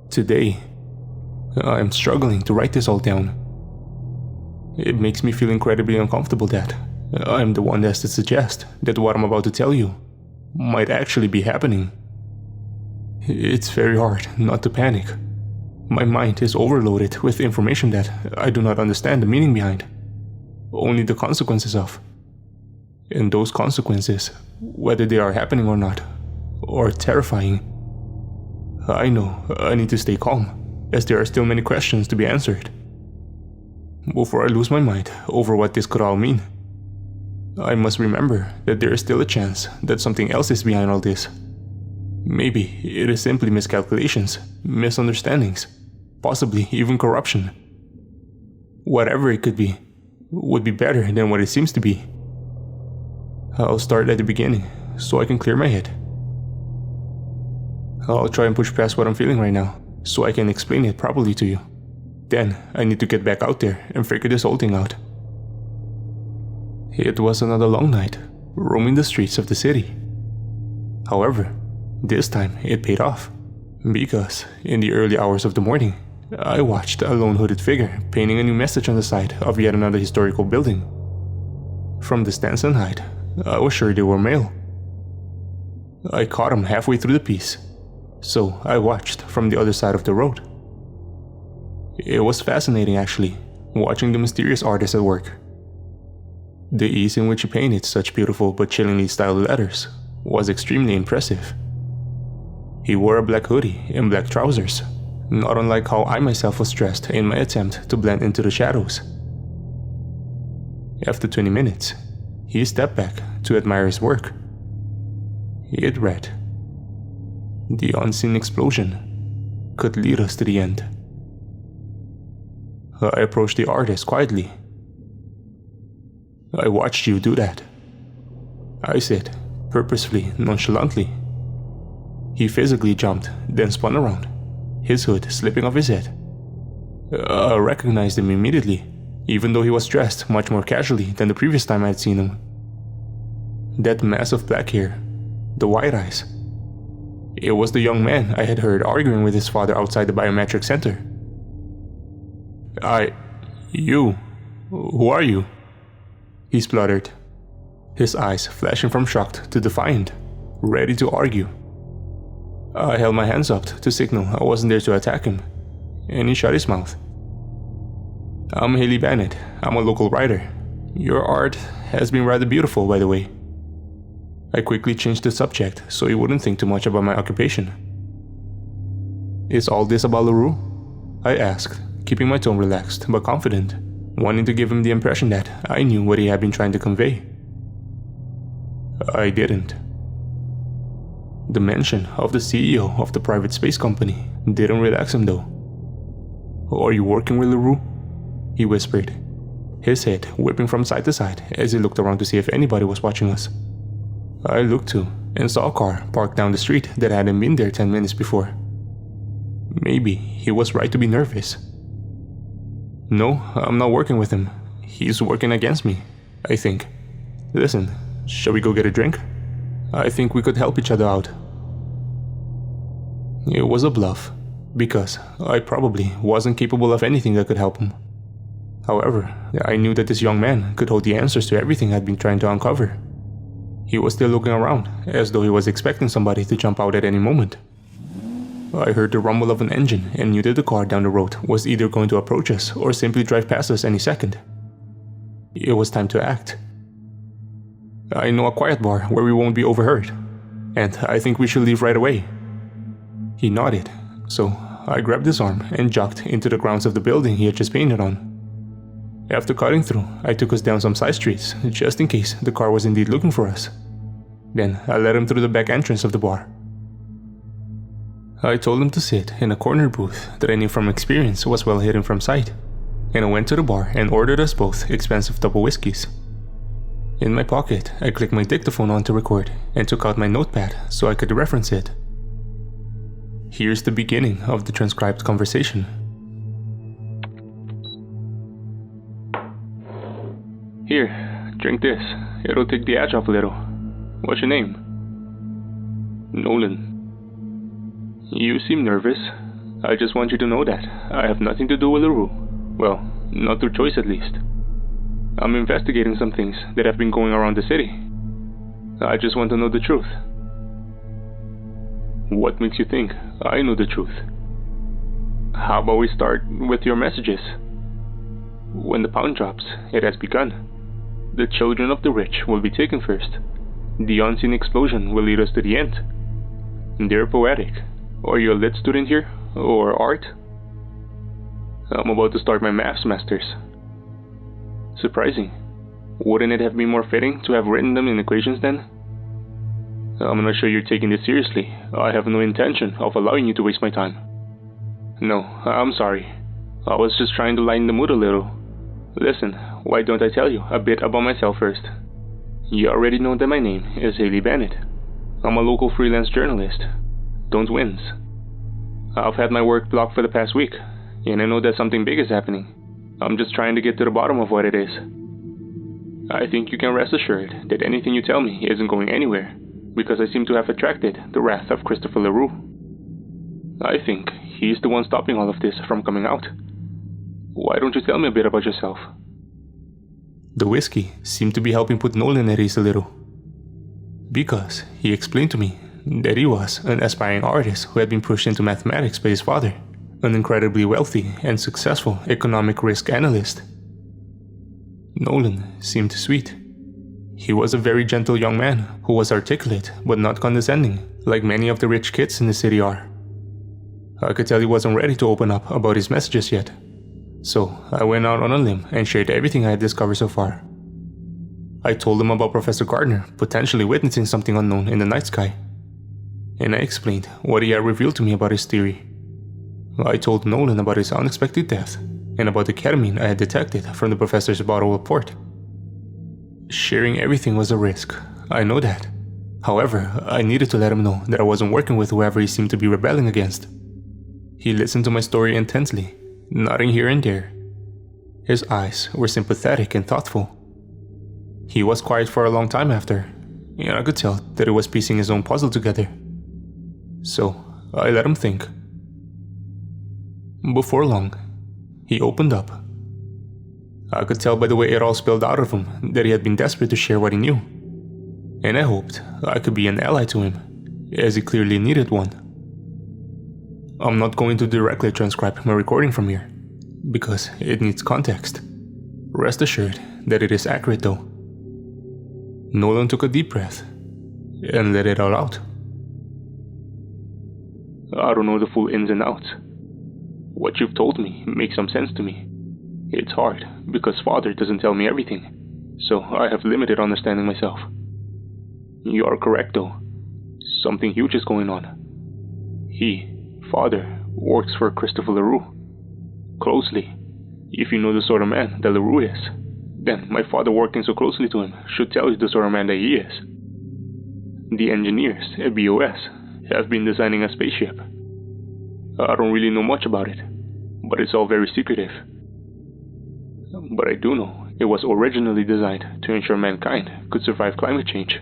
Today, I'm struggling to write this all down. It makes me feel incredibly uncomfortable that I'm the one that has to suggest that what I'm about to tell you might actually be happening. It's very hard not to panic. My mind is overloaded with information that I do not understand the meaning behind, only the consequences of. And those consequences, whether they are happening or not, are terrifying. I know I need to stay calm, as there are still many questions to be answered. Before I lose my mind over what this could all mean, I must remember that there is still a chance that something else is behind all this. Maybe it is simply miscalculations, misunderstandings, possibly even corruption. Whatever it could be, would be better than what it seems to be. I'll start at the beginning, so I can clear my head. I'll try and push past what I'm feeling right now, so I can explain it properly to you. Then, I need to get back out there and figure this whole thing out. It was another long night, roaming the streets of the city. However, this time it paid off, because in the early hours of the morning, I watched a lone hooded figure painting a new message on the side of yet another historical building. From the stance and height, I was sure they were male. I caught him halfway through the piece, so I watched from the other side of the road. It was fascinating actually, watching the mysterious artist at work. The ease in which he painted such beautiful but chillingly styled letters was extremely impressive. He wore a black hoodie and black trousers, not unlike how I myself was dressed in my attempt to blend into the shadows. After 20 minutes, he stepped back to admire his work. It read, "The unseen explosion could lead us to the end." I approached the artist quietly. "I watched you do that," I said, purposefully nonchalantly. He physically jumped, then spun around, his hood slipping off his head. I recognized him immediately, even though he was dressed much more casually than the previous time I had seen him. That mass of black hair, the white eyes. It was the young man I had heard arguing with his father outside the biometric center. You, who are you?" he spluttered, his eyes flashing from shocked to defiant, ready to argue. I held my hands up to signal I wasn't there to attack him, and he shut his mouth. "I'm Haley Bennett. I'm a local writer. Your art has been rather beautiful, by the way." I quickly changed the subject so he wouldn't think too much about my occupation. "Is all this about LaRue?" I asked, keeping my tone relaxed but confident, wanting to give him the impression that I knew what he had been trying to convey. I didn't. The mention of the CEO of the private space company didn't relax him though. "Are you working with LaRue?" he whispered, his head whipping from side to side as he looked around to see if anybody was watching us. I looked too and saw a car parked down the street that hadn't been there 10 minutes before. Maybe he was right to be nervous. "No, I'm not working with him. He's working against me, I think. Listen, shall we go get a drink? I think we could help each other out." It was a bluff, because I probably wasn't capable of anything that could help him. However, I knew that this young man could hold the answers to everything I'd been trying to uncover. He was still looking around, as though he was expecting somebody to jump out at any moment. I heard the rumble of an engine and knew that the car down the road was either going to approach us or simply drive past us any second. It was time to act. "I know a quiet bar where we won't be overheard, and I think we should leave right away." He nodded, so I grabbed his arm and jogged into the grounds of the building he had just painted on. After cutting through, I took us down some side streets, just in case the car was indeed looking for us. Then I led him through the back entrance of the bar. I told him to sit in a corner booth that I knew from experience was well hidden from sight, and I went to the bar and ordered us both expensive double whiskeys. In my pocket, I clicked my dictaphone on to record and took out my notepad so I could reference it. Here's the beginning of the transcribed conversation. "Here, drink this. It'll take the edge off a little. What's your name?" "Nolan." "You seem nervous. I just want you to know that I have nothing to do with LaRue. Well, not through choice at least. I'm investigating some things that have been going around the city. I just want to know the truth. What makes you think I know the truth? How about we start with your messages? When the pound drops, it has begun. The children of the rich will be taken first. The unseen explosion will lead us to the end. They're poetic. Are you a lit student here? Or art? I'm about to start my maths masters. Surprising. Wouldn't it have been more fitting to have written them in equations then? I'm not sure you're taking this seriously. I have no intention of allowing you to waste my time. No, I'm sorry. I was just trying to lighten the mood a little. Listen, why don't I tell you a bit about myself first? You already know that my name is Haley Bennett. I'm a local freelance journalist. Don't wins. I've had my work blocked for the past week, and I know that something big is happening. I'm just trying to get to the bottom of what it is. I think you can rest assured that anything you tell me isn't going anywhere, because I seem to have attracted the wrath of Christopher LaRue. I think he's the one stopping all of this from coming out. Why don't you tell me a bit about yourself? The whiskey seemed to be helping put Nolan at ease a little, because he explained to me that he was an aspiring artist who had been pushed into mathematics by his father, an incredibly wealthy and successful economic risk analyst. Nolan seemed sweet. He was a very gentle young man who was articulate but not condescending, like many of the rich kids in the city are. I could tell he wasn't ready to open up about his messages yet, so I went out on a limb and shared everything I had discovered so far. I told him about Professor Gardner potentially witnessing something unknown in the night sky, and I explained what he had revealed to me about his theory. I told Nolan about his unexpected death and about the ketamine I had detected from the professor's bottle report. Sharing everything was a risk, I know that. However, I needed to let him know that I wasn't working with whoever he seemed to be rebelling against. He listened to my story intensely, nodding here and there. His eyes were sympathetic and thoughtful. He was quiet for a long time after, and I could tell that he was piecing his own puzzle together. So, I let him think. Before long, he opened up. I could tell by the way it all spilled out of him that he had been desperate to share what he knew, and I hoped I could be an ally to him, as he clearly needed one. I'm not going to directly transcribe my recording from here, because it needs context. Rest assured that it is accurate though. Nolan took a deep breath and let it all out. I don't know the full ins and outs. What you've told me makes some sense to me. It's hard, because Father doesn't tell me everything, so I have limited understanding myself. You are correct though. Something huge is going on. He, Father, works for Christopher LaRue. Closely. If you know the sort of man that LaRue is, then my father working so closely to him should tell you the sort of man that he is. The engineers at BOS have been designing a spaceship. I don't really know much about it, but it's all very secretive. But I do know it was originally designed to ensure mankind could survive climate change.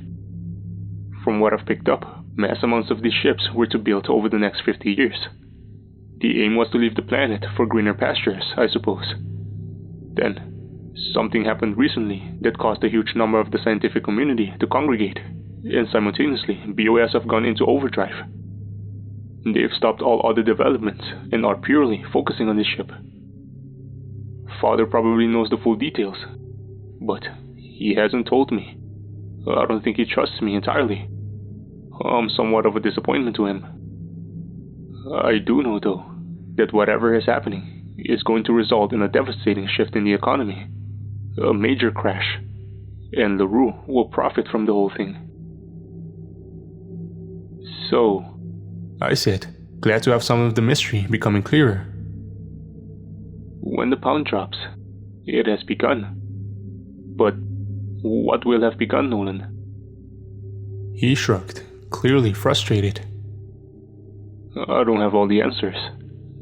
From what I've picked up, mass amounts of these ships were to build over the next 50 years. The aim was to leave the planet for greener pastures, I suppose. Then, something happened recently that caused a huge number of the scientific community to congregate, and simultaneously, BOS have gone into overdrive. They've stopped all other developments and are purely focusing on this ship. Father probably knows the full details, but he hasn't told me. I don't think he trusts me entirely. I'm somewhat of a disappointment to him. I do know, though, that whatever is happening is going to result in a devastating shift in the economy, a major crash, and LaRue will profit from the whole thing. So, I said, glad to have some of the mystery becoming clearer. When the pound drops, it has begun. But what will have begun, Nolan? He shrugged, clearly frustrated. I don't have all the answers.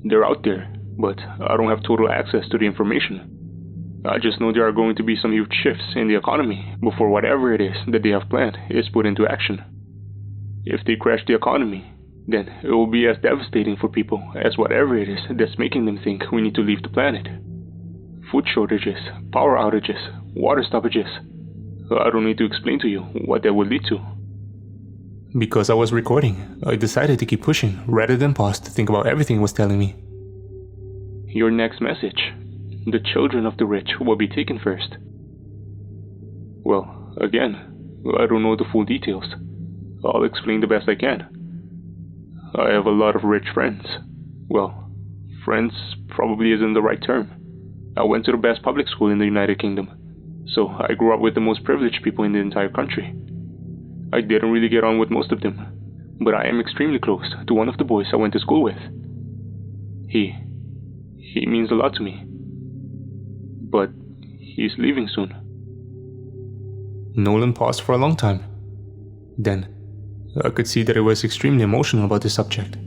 They're out there, but I don't have total access to the information. I just know there are going to be some huge shifts in the economy before whatever it is that they have planned is put into action. If they crash the economy, then it will be as devastating for people as whatever it is that's making them think we need to leave the planet. Food shortages, power outages, water stoppages. I don't need to explain to you what that would lead to. Because I was recording, I decided to keep pushing rather than pause to think about everything it was telling me. Your next message. The children of the rich will be taken first. Well, again, I don't know the full details. I'll explain the best I can. I have a lot of rich friends. Well, friends probably isn't the right term. I went to the best public school in the United Kingdom, so I grew up with the most privileged people in the entire country. I didn't really get on with most of them, but I am extremely close to one of the boys I went to school with. He means a lot to me. But he's leaving soon. Nolan paused for a long time. Then, I could see that he was extremely emotional about the subject.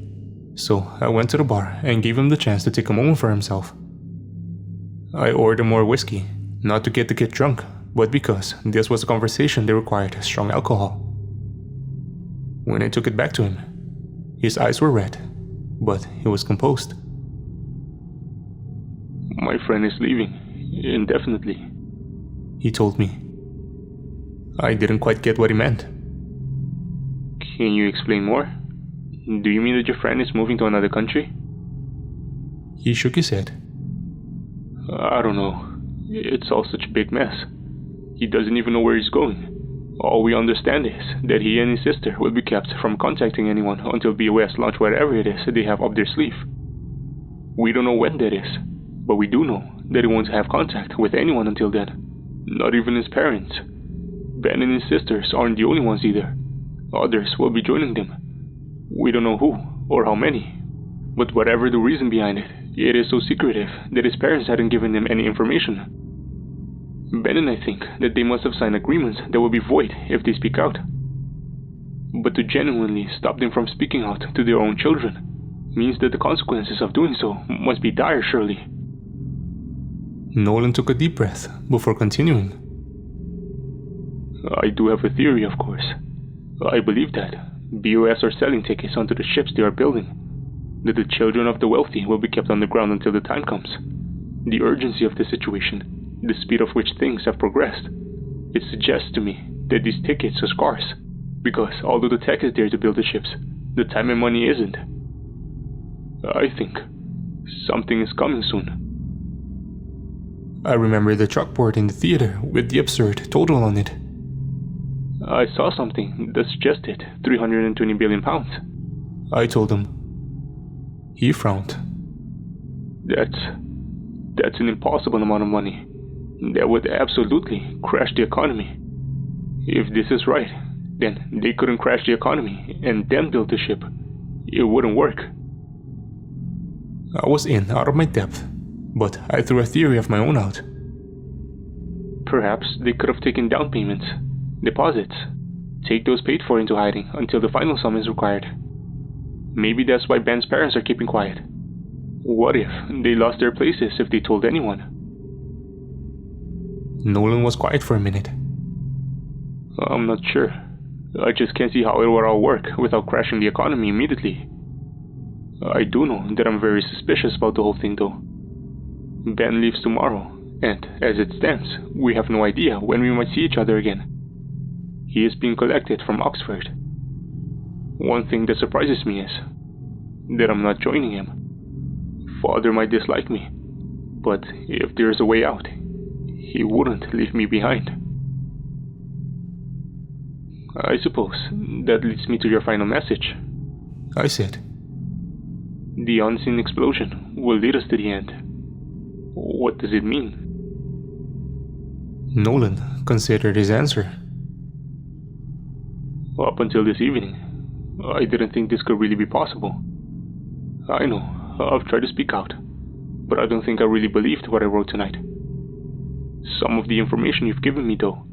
So I went to the bar and gave him the chance to take a moment for himself. I ordered more whiskey, not to get the kid drunk, but because this was a conversation that required strong alcohol. When I took it back to him, his eyes were red, but he was composed. My friend is leaving, indefinitely, he told me. I didn't quite get what he meant. Can you explain more? Do you mean that your friend is moving to another country? He shook his head. I don't know. It's all such a big mess. He doesn't even know where he's going. All we understand is that he and his sister will be kept from contacting anyone until BOS launch whatever it is they have up their sleeve. We don't know when that is, but we do know that he won't have contact with anyone until then. Not even his parents. Ben and his sisters aren't the only ones either. Others will be joining them. We don't know who or how many, but whatever the reason behind it, it is so secretive that his parents hadn't given him any information. Ben and I think that they must have signed agreements that will be void if they speak out. But to genuinely stop them from speaking out to their own children means that the consequences of doing so must be dire, surely. Nolan took a deep breath before continuing. I do have a theory, of course. I believe that BOS are selling tickets onto the ships they are building, that the children of the wealthy will be kept underground until the time comes. The urgency of the situation, the speed of which things have progressed, it suggests to me that these tickets are scarce, because although the tech is there to build the ships, the time and money isn't. I think something is coming soon. I remember the chalkboard in the theater with the absurd total on it. I saw something that suggested 320 billion pounds. I told him. He frowned. That's an impossible amount of money. That would absolutely crash the economy. If this is right, then they couldn't crash the economy and then build the ship. It wouldn't work. I was out of my depth, but I threw a theory of my own out. Perhaps they could have taken down payments, deposits, take those paid for into hiding until the final sum is required. Maybe that's why Ben's parents are keeping quiet. What if they lost their places if they told anyone? Nolan was quiet for a minute. I'm not sure. I just can't see how it would all work without crashing the economy immediately. I do know that I'm very suspicious about the whole thing though. Ben leaves tomorrow, and as it stands, we have no idea when we might see each other again. He is being collected from Oxford. One thing that surprises me is that I'm not joining him. Father might dislike me, but if there's a way out, he wouldn't leave me behind. I suppose that leads me to your final message, I said. The unseen explosion will lead us to the end. What does it mean? Nolan considered his answer. Up until this evening, I didn't think this could really be possible. I know, I've tried to speak out, but I don't think I really believed what I wrote tonight. Some of the information you've given me though,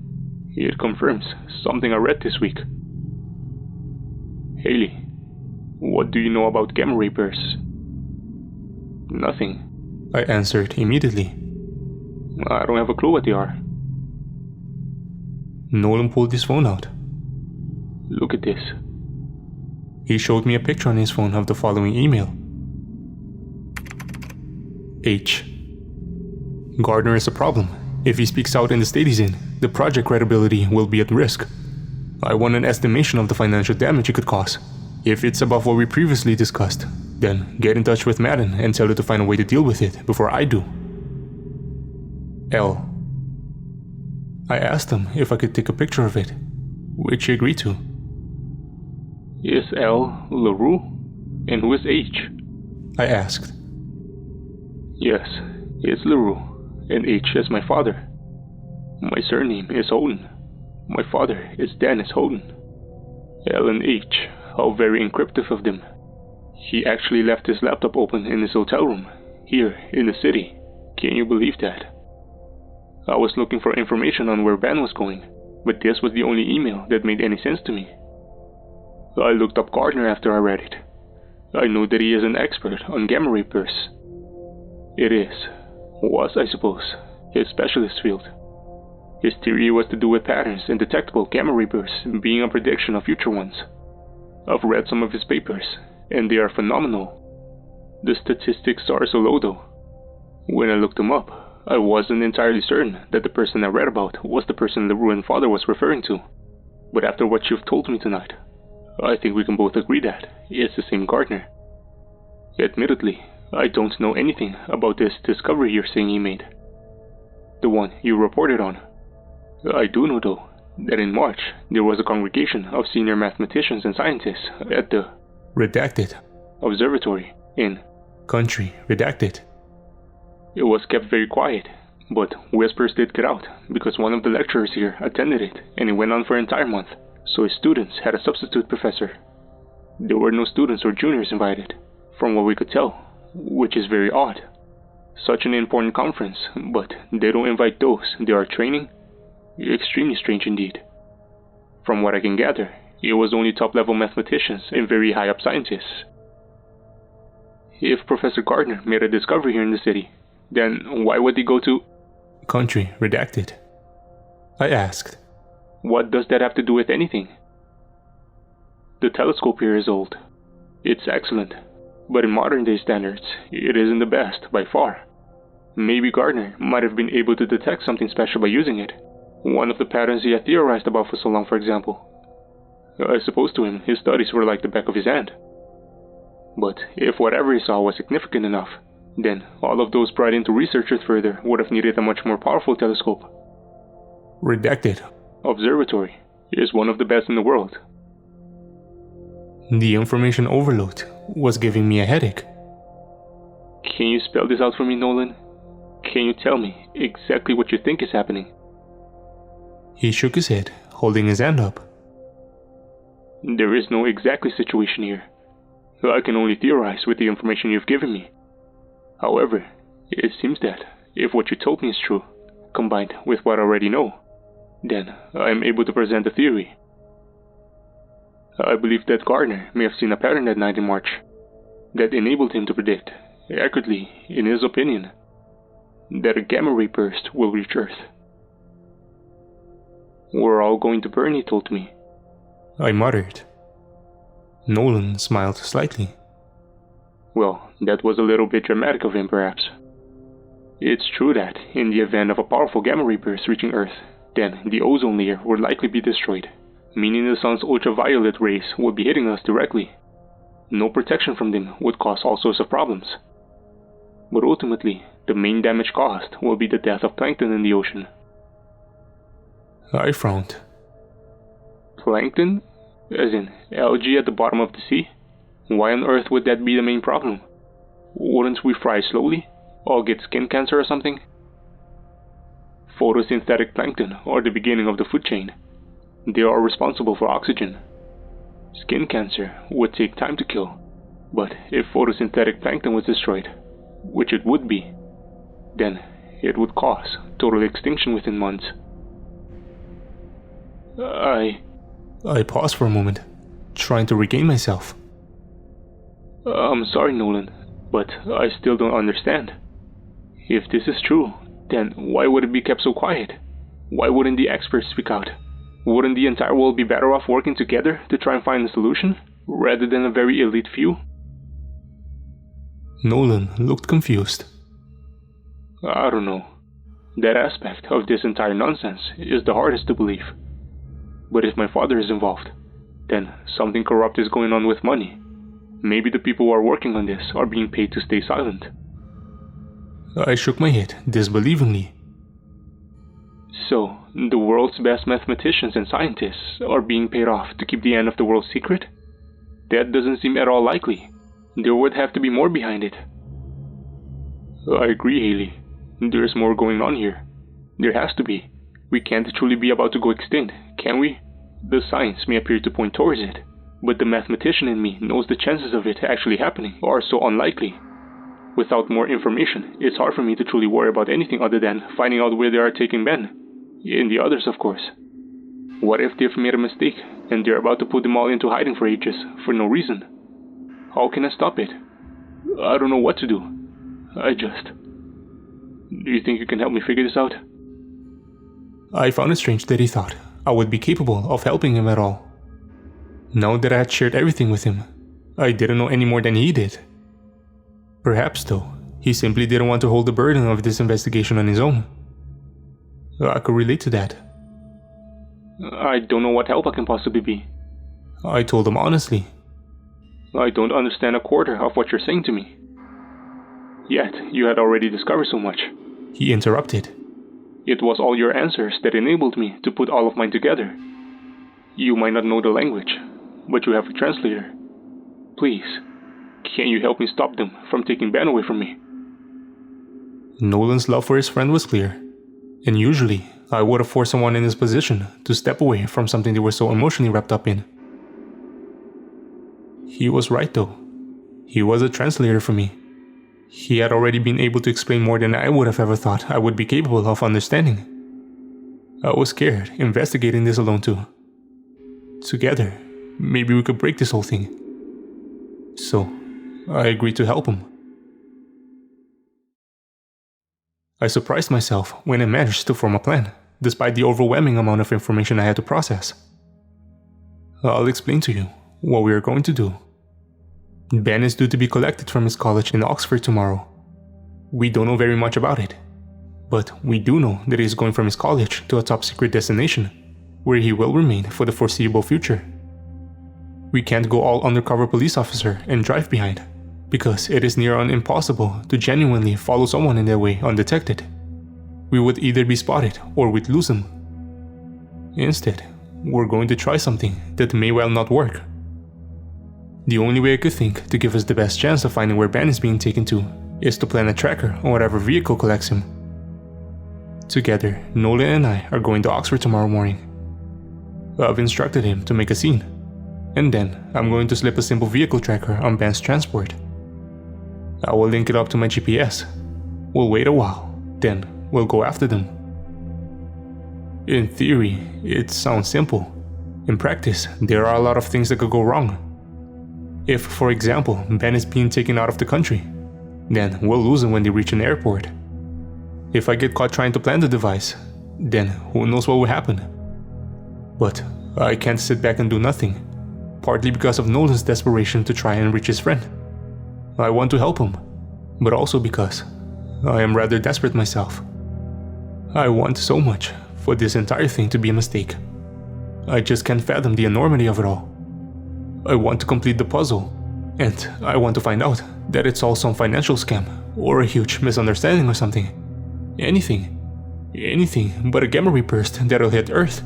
it confirms something I read this week. Haley, what do you know about gamma ray bursts? Nothing, I answered immediately. I don't have a clue what they are. Nolan pulled his phone out. Look at this. He showed me a picture on his phone of the following email. H. Gardner is a problem. If he speaks out in the state he's in, the project credibility will be at risk. I want an estimation of the financial damage it could cause. If it's above what we previously discussed, then get in touch with Madden and tell her to find a way to deal with it before I do. L. I asked him if I could take a picture of it, which he agreed to. Is L LaRue? And who is H? I asked. Yes, it's LaRue, and H is my father. My surname is Holden. My father is Dennis Holden. L and H, how very encryptive of them. He actually left his laptop open in his hotel room, here in the city. Can you believe that? I was looking for information on where Ben was going, but this was the only email that made any sense to me. I looked up Gardner after I read it. I know that he is an expert on gamma ray bursts. It was, I suppose, his specialist field. His theory was to do with patterns in detectable gamma ray bursts being a prediction of future ones. I've read some of his papers, and they are phenomenal. The statistics are so low though. When I looked them up, I wasn't entirely certain that the person I read about was the person the ruined father was referring to. But after what you've told me tonight, I think we can both agree that it's the same Gardner. Admittedly, I don't know anything about this discovery you're saying he made. The one you reported on. I do know though, that in March there was a congregation of senior mathematicians and scientists at the redacted observatory in country redacted. It was kept very quiet, but whispers did get out because one of the lecturers here attended it and it went on for an entire month, so his students had a substitute professor. There were no students or juniors invited, from what we could tell, which is very odd. Such an important conference, but they don't invite those they are training? Extremely strange indeed. From what I can gather, it was only top-level mathematicians and very high-up scientists. If Professor Gardner made a discovery here in the city, then why would he go to country redacted? I asked. What does that have to do with anything? The telescope here is old. It's excellent, but in modern day standards, it isn't the best by far. Maybe Gardner might have been able to detect something special by using it. One of the patterns he had theorized about for so long, for example. I suppose to him, his studies were like the back of his hand. But if whatever he saw was significant enough, then all of those brought in to research it further would have needed a much more powerful telescope. Redacted observatory is one of the best in the world. The information overload was giving me a headache. Can you spell this out for me, Nolan? Can you tell me exactly what you think is happening? He shook his head, holding his hand up. There is no exactly situation here. I can only theorize with the information you've given me. However, it seems that if what you told me is true, combined with what I already know, then I am able to present a theory. I believe that Gardner may have seen a pattern that night in March that enabled him to predict, accurately in his opinion, that a gamma ray burst will reach Earth. We're all going to burn, he told me. I muttered. Nolan smiled slightly. Well, that was a little bit dramatic of him, perhaps. It's true that, in the event of a powerful gamma ray burst reaching Earth, then the ozone layer would likely be destroyed, meaning the sun's ultraviolet rays would be hitting us directly. No protection from them would cause all sorts of problems. But ultimately, the main damage caused will be the death of plankton in the ocean. I frowned. Plankton? As in algae at the bottom of the sea? Why on earth would that be the main problem? Wouldn't we fry slowly? Or get skin cancer or something? Photosynthetic plankton are the beginning of the food chain. They are responsible for oxygen. Skin cancer would take time to kill, but if photosynthetic plankton was destroyed, which it would be, then it would cause total extinction within months. I paused for a moment, trying to regain myself. I'm sorry, Nolan, but I still don't understand. If this is true, then why would it be kept so quiet? Why wouldn't the experts speak out? Wouldn't the entire world be better off working together to try and find a solution? rather than a very elite few? Nolan looked confused. I don't know. That aspect of this entire nonsense is the hardest to believe. But if my father is involved, then something corrupt is going on with money. Maybe the people who are working on this are being paid to stay silent. I shook my head disbelievingly. So, the world's best mathematicians and scientists are being paid off to keep the end of the world secret? That doesn't seem at all likely. There would have to be more behind it. I agree, Haley. There's more going on here. There has to be. We can't truly be about to go extinct, can we? The science may appear to point towards it, but the mathematician in me knows the chances of it actually happening are so unlikely. Without more information, it's hard for me to truly worry about anything other than finding out where they are taking Ben. And the others, of course. What if they've made a mistake, and they're about to put them all into hiding for ages, for no reason? How can I stop it? I don't know what to do. Do you think you can help me figure this out? I found it strange that he thought I would be capable of helping him at all. Now that I had shared everything with him, I didn't know any more than he did. Perhaps, though, he simply didn't want to hold the burden of this investigation on his own. I could relate to that. I don't know what help I can possibly be. I told him honestly. I don't understand a quarter of what you're saying to me. Yet, you had already discovered so much. He interrupted. It was all your answers that enabled me to put all of mine together. You might not know the language, but you have a translator. Please, can you help me stop them from taking Ben away from me? Nolan's love for his friend was clear, and usually I would have forced someone in his position to step away from something they were so emotionally wrapped up in. He was right though. He was a translator for me. He had already been able to explain more than I would have ever thought I would be capable of understanding. I was scared investigating this alone too. Together, maybe we could break this whole thing. So, I agreed to help him. I surprised myself when I managed to form a plan, despite the overwhelming amount of information I had to process. I'll explain to you what we are going to do. Ben is due to be collected from his college in Oxford tomorrow. We don't know very much about it, but we do know that he is going from his college to a top secret destination, where he will remain for the foreseeable future. We can't go all undercover police officer and drive behind, because it is near on impossible to genuinely follow someone in that way undetected. We would either be spotted or we'd lose him. Instead, we're going to try something that may well not work. The only way I could think to give us the best chance of finding where Ben is being taken to is to plan a tracker on whatever vehicle collects him. Together, Nolan and I are going to Oxford tomorrow morning. I've instructed him to make a scene, and then I'm going to slip a simple vehicle tracker on Ben's transport. I will link it up to my GPS. We'll wait a while, then we'll go after them. In theory, it sounds simple. In practice, there are a lot of things that could go wrong. If, for example, Ben is being taken out of the country, then we'll lose him when they reach an airport. If I get caught trying to plant the device, then who knows what will happen. But I can't sit back and do nothing, partly because of Nolan's desperation to try and reach his friend. I want to help him, but also because I am rather desperate myself. I want so much for this entire thing to be a mistake. I just can't fathom the enormity of it all. I want to complete the puzzle, and I want to find out that it's all some financial scam or a huge misunderstanding or something. Anything but a gamma ray burst that'll hit Earth.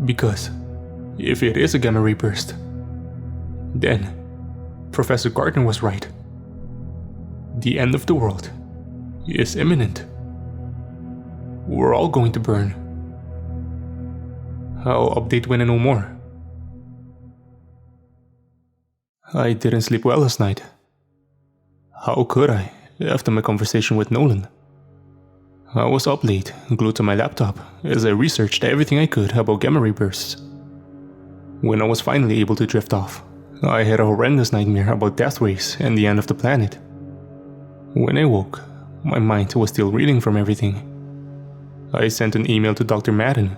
Because if it is a gamma ray burst, then Professor Gardner was right. The end of the world is imminent. We're all going to burn. I'll update when I know more. I didn't sleep well last night. How could I, after my conversation with Nolan? I was up late, glued to my laptop, as I researched everything I could about gamma ray bursts. When I was finally able to drift off, I had a horrendous nightmare about death rays and the end of the planet. When I woke, my mind was still reeling from everything. I sent an email to Dr. Madden.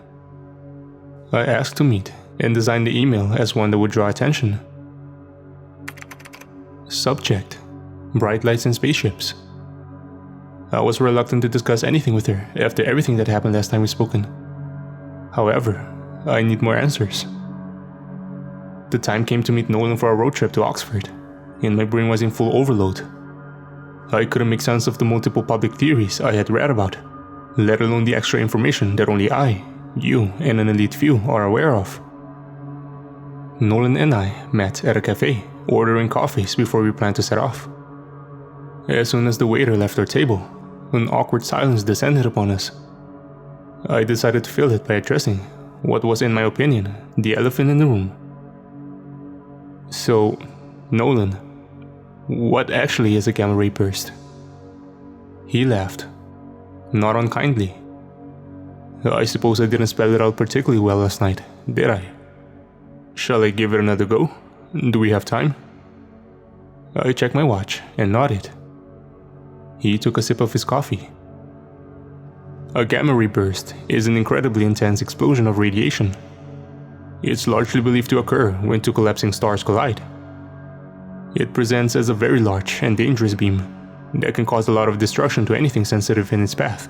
I asked to meet and designed the email as one that would draw attention. Subject: bright lights and spaceships. I was reluctant to discuss anything with her after everything that happened last time we spoken. However, I need more answers. The time came to meet Nolan for a road trip to Oxford, and my brain was in full overload. I couldn't make sense of the multiple public theories I had read about, let alone the extra information that only I, you, and an elite few are aware of. Nolan and I met at a cafe, ordering coffees before we planned to set off. As soon as the waiter left our table, an awkward silence descended upon us. I decided to fill it by addressing what was, in my opinion, the elephant in the room. So, Nolan, what actually is a gamma ray burst? He laughed, not unkindly. I suppose I didn't spell it out particularly well last night, did I? Shall I give it another go? Do we have time? I checked my watch and nodded. He took a sip of his coffee. A gamma ray burst is an incredibly intense explosion of radiation. It's largely believed to occur when two collapsing stars collide. It presents as a very large and dangerous beam that can cause a lot of destruction to anything sensitive in its path.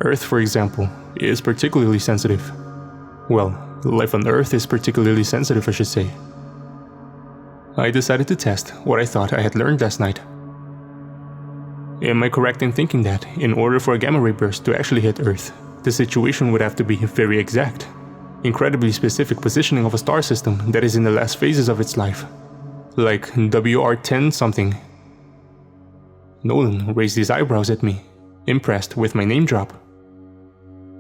Earth, for example, is particularly sensitive. Well, life on Earth is particularly sensitive, I should say. I decided to test what I thought I had learned last night. Am I correct in thinking that, in order for a gamma ray burst to actually hit Earth, the situation would have to be very exact? Incredibly specific positioning of a star system that is in the last phases of its life. Like WR10 something. Nolan raised his eyebrows at me, impressed with my name drop.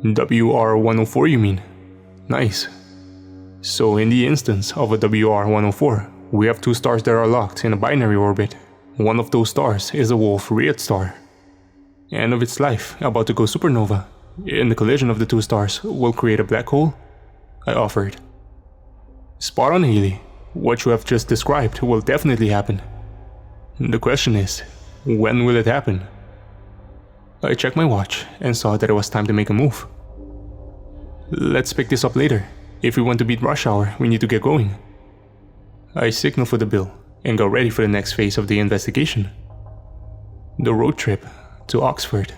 WR104 you mean? Nice. So in the instance of a WR104, we have two stars that are locked in a binary orbit. One of those stars is a Wolf-Rayet star. End of its life, about to go supernova. In the collision of the two stars will create a black hole? I offered. Spot on, Haley. What you have just described will definitely happen. The question is, when will it happen? I checked my watch and saw that it was time to make a move. Let's pick this up later. If we want to beat rush hour, we need to get going. I signaled for the bill and got ready for the next phase of the investigation. The road trip to Oxford.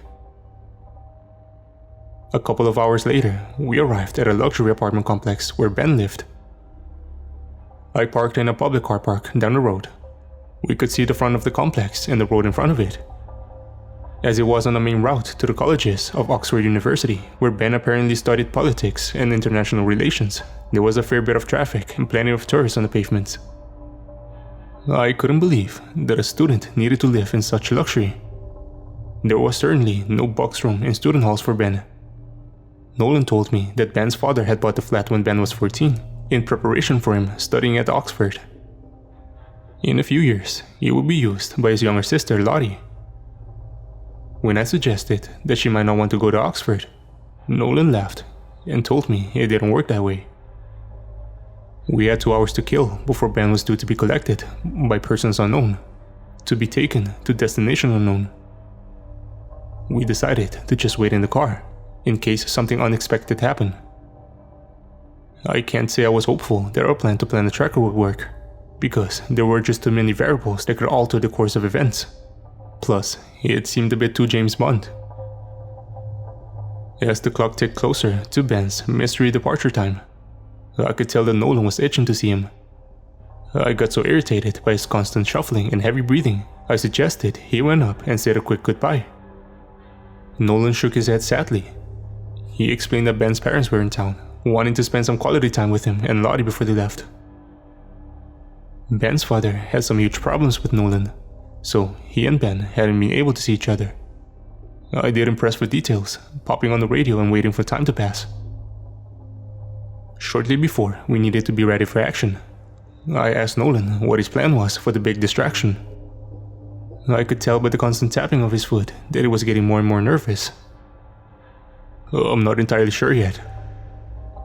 A couple of hours later, we arrived at a luxury apartment complex where Ben lived. I parked in a public car park down the road. We could see the front of the complex and the road in front of it. As it was on the main route to the colleges of Oxford University, where Ben apparently studied politics and international relations, there was a fair bit of traffic and plenty of tourists on the pavements. I couldn't believe that a student needed to live in such luxury. There was certainly no box room in student halls for Ben. Nolan told me that Ben's father had bought the flat when Ben was 14, in preparation for him studying at Oxford. In a few years, it would be used by his younger sister, Lottie. When I suggested that she might not want to go to Oxford, Nolan laughed and told me it didn't work that way. We had 2 hours to kill before Ben was due to be collected by persons unknown, to be taken to destination unknown. We decided to just wait in the car, in case something unexpected happened. I can't say I was hopeful that our plan to plan the tracker would work, because there were just too many variables that could alter the course of events. Plus, it seemed a bit too James Bond. As the clock ticked closer to Ben's mystery departure time, I could tell that Nolan was itching to see him. I got so irritated by his constant shuffling and heavy breathing, I suggested he went up and said a quick goodbye. Nolan shook his head sadly. He explained that Ben's parents were in town, wanting to spend some quality time with him and Lottie before they left. Ben's father had some huge problems with Nolan, so he and Ben hadn't been able to see each other. I didn't press for details, popping on the radio and waiting for time to pass. Shortly before we needed to be ready for action, I asked Nolan what his plan was for the big distraction. I could tell by the constant tapping of his foot that he was getting more and more nervous. I'm not entirely sure yet,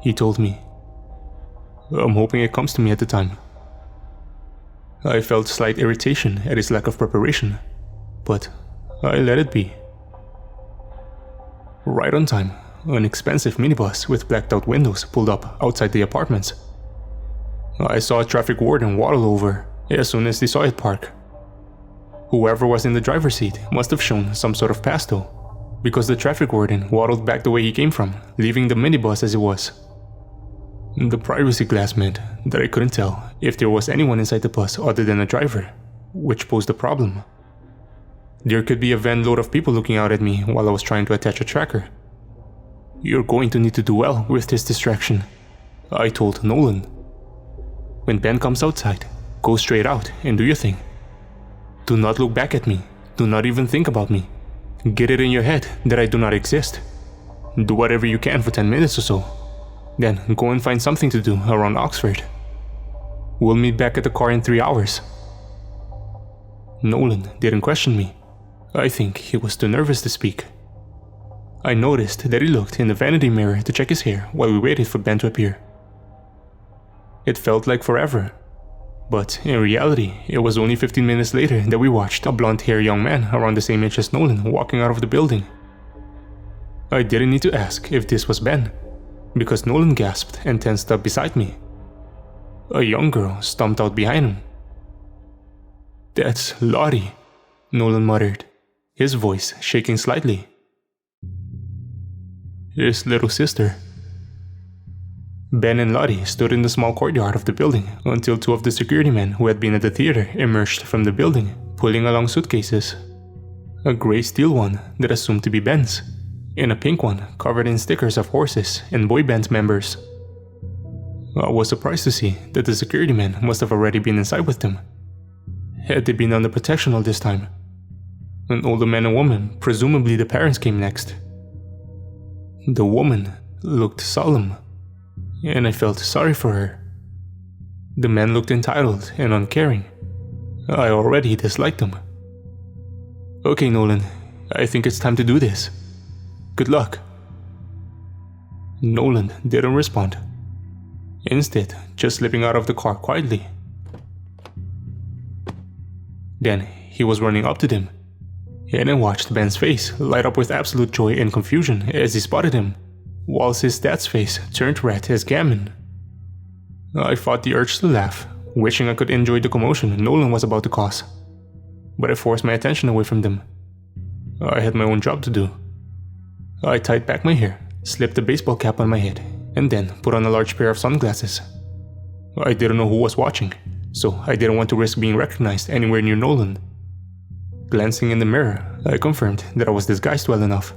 he told me. I'm hoping it comes to me at the time. I felt slight irritation at his lack of preparation, but I let it be. Right on time, an expensive minibus with blacked out windows pulled up outside the apartments. I saw a traffic warden waddle over as soon as they saw it park, Whoever was in the driver's seat must have shown some sort of pasto, because the traffic warden waddled back the way he came from, leaving the minibus as it was. The privacy glass meant that I couldn't tell if there was anyone inside the bus other than the driver, which posed a problem. There could be a van load of people looking out at me while I was trying to attach a tracker. "You're going to need to do well with this distraction," I told Nolan. "When Ben comes outside, go straight out and do your thing. Do not look back at me. Do not even think about me. Get it in your head that I do not exist. Do whatever you can for 10 minutes or so. Then go and find something to do around Oxford. We'll meet back at the car in 3 hours." Nolan didn't question me. I think he was too nervous to speak. I noticed that he looked in the vanity mirror to check his hair while we waited for Ben to appear. It felt like forever, but in reality, it was only 15 minutes later that we watched a blonde-haired young man around the same age as Nolan walking out of the building. I didn't need to ask if this was Ben, because Nolan gasped and tensed up beside me. A young girl stomped out behind him. "That's Lottie," Nolan muttered, his voice shaking slightly. "His little sister." Ben and Lottie stood in the small courtyard of the building until two of the security men who had been at the theater emerged from the building, pulling along suitcases. A gray steel one that assumed to be Ben's, and a pink one covered in stickers of horses and boy band members. I was surprised to see that the security men must have already been inside with them. Had they been under protection all this time? An older man and woman, presumably the parents, came next. The woman looked solemn, and I felt sorry for her. The man looked entitled and uncaring. I already disliked him. "Okay, Nolan, I think it's time to do this. Good luck." Nolan didn't respond, instead just slipping out of the car quietly. Then he was running up to them, and I watched Ben's face light up with absolute joy and confusion as he spotted him, whilst his dad's face turned red as gammon. I fought the urge to laugh, wishing I could enjoy the commotion Nolan was about to cause, but I forced my attention away from them. I had my own job to do. I tied back my hair, slipped a baseball cap on my head, and then put on a large pair of sunglasses. I didn't know who was watching, so I didn't want to risk being recognized anywhere near Nolan. Glancing in the mirror, I confirmed that I was disguised well enough.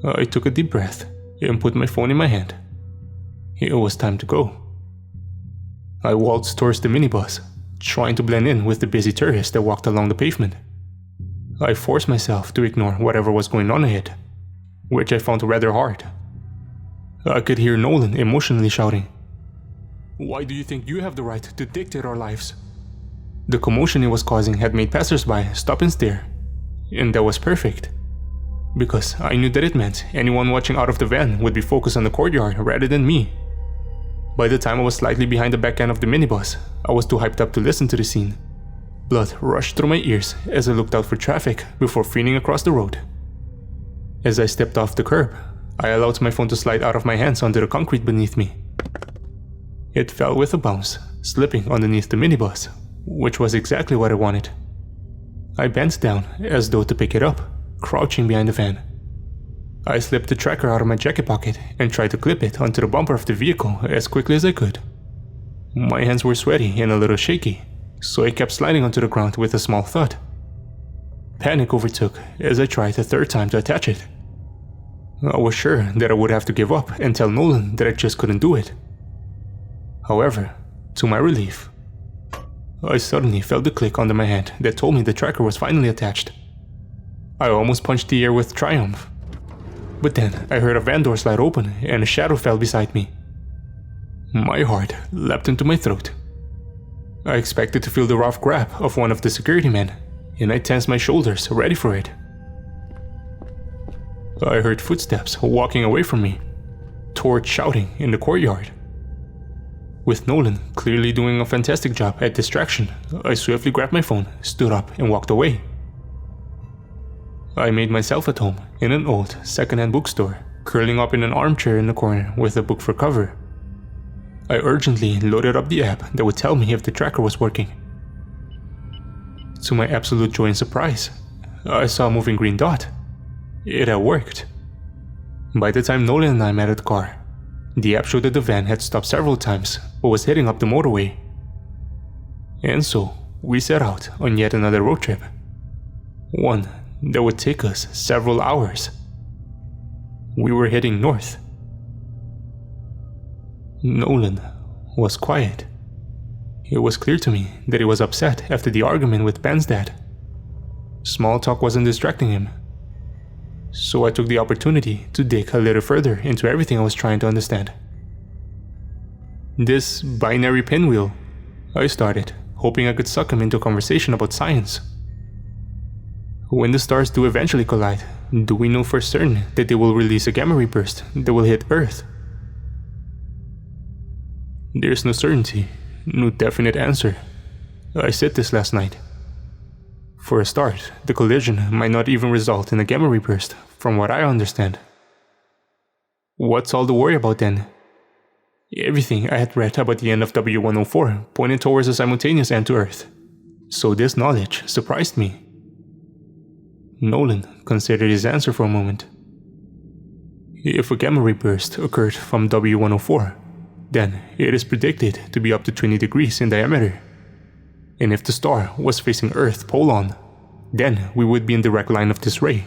I took a deep breath and put my phone in my hand. It was time to go. I waltzed towards the minibus, trying to blend in with the busy tourists that walked along the pavement. I forced myself to ignore whatever was going on ahead, which I found rather hard. I could hear Nolan emotionally shouting, "Why do you think you have the right to dictate our lives?" The commotion it was causing had made passersby stop and stare, and that was perfect, because I knew that it meant anyone watching out of the van would be focused on the courtyard rather than me. By the time I was slightly behind the back end of the minibus, I was too hyped up to listen to the scene. Blood rushed through my ears as I looked out for traffic before feeling across the road. As I stepped off the curb, I allowed my phone to slide out of my hands onto the concrete beneath me. It fell with a bounce, slipping underneath the minibus, which was exactly what I wanted. I bent down as though to pick it up, crouching behind the van. I slipped the tracker out of my jacket pocket and tried to clip it onto the bumper of the vehicle as quickly as I could. My hands were sweaty and a little shaky, so I kept sliding onto the ground with a small thud. Panic overtook as I tried a third time to attach it. I was sure that I would have to give up and tell Nolan that I just couldn't do it. However, to my relief, I suddenly felt the click under my hand that told me the tracker was finally attached. I almost punched the air with triumph. But then I heard a van door slide open and a shadow fell beside me. My heart leapt into my throat. I expected to feel the rough grab of one of the security men, and I tensed my shoulders, ready for it. I heard footsteps walking away from me, towards shouting in the courtyard. With Nolan clearly doing a fantastic job at distraction, I swiftly grabbed my phone, stood up, and walked away. I made myself at home in an old second-hand bookstore, curling up in an armchair in the corner with a book for cover. I urgently loaded up the app that would tell me if the tracker was working. To my absolute joy and surprise, I saw a moving green dot. It had worked. By the time Nolan and I met at the car, the app showed that the van had stopped several times but was heading up the motorway. And so, we set out on yet another road trip. One that would take us several hours. We were heading north. Nolan was quiet. It was clear to me that he was upset after the argument with Ben's dad. Small talk wasn't distracting him. So I took the opportunity to dig a little further into everything I was trying to understand. This binary pinwheel, I started, hoping I could suck him into a conversation about science. When the stars do eventually collide, do we know for certain that they will release a gamma ray burst that will hit Earth? There's no certainty, no definite answer. I said this last night. For a start, the collision might not even result in a gamma ray burst, from what I understand. What's all the worry about then? Everything I had read about the end of W104 pointed towards a simultaneous end to Earth, so this knowledge surprised me. Nolan considered his answer for a moment. If a gamma ray burst occurred from W104, then it is predicted to be up to 20 degrees in diameter. And if the star was facing Earth pole on, then we would be in direct line of this ray.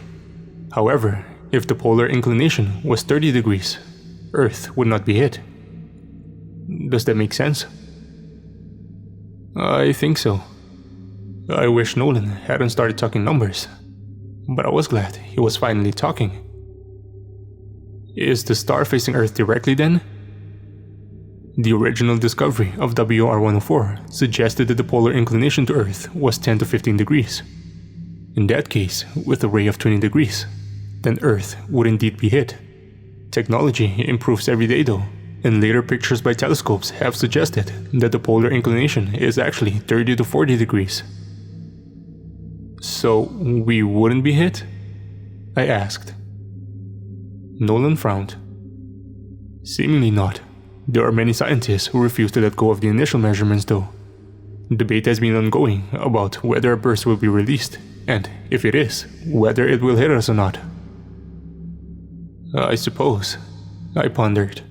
However, if the polar inclination was 30 degrees, Earth would not be hit. Does that make sense? I think so. I wish Nolan hadn't started talking numbers, but I was glad he was finally talking. Is the star facing Earth directly then? The original discovery of WR104 suggested that the polar inclination to Earth was 10 to 15 degrees. In that case, with a ray of 20 degrees, then Earth would indeed be hit. Technology improves every day though, and later pictures by telescopes have suggested that the polar inclination is actually 30 to 40 degrees. So, we wouldn't be hit? I asked. Nolan frowned. Seemingly not. There are many scientists who refuse to let go of the initial measurements though. Debate has been ongoing about whether a burst will be released, and if it is, whether it will hit us or not. I suppose, I pondered,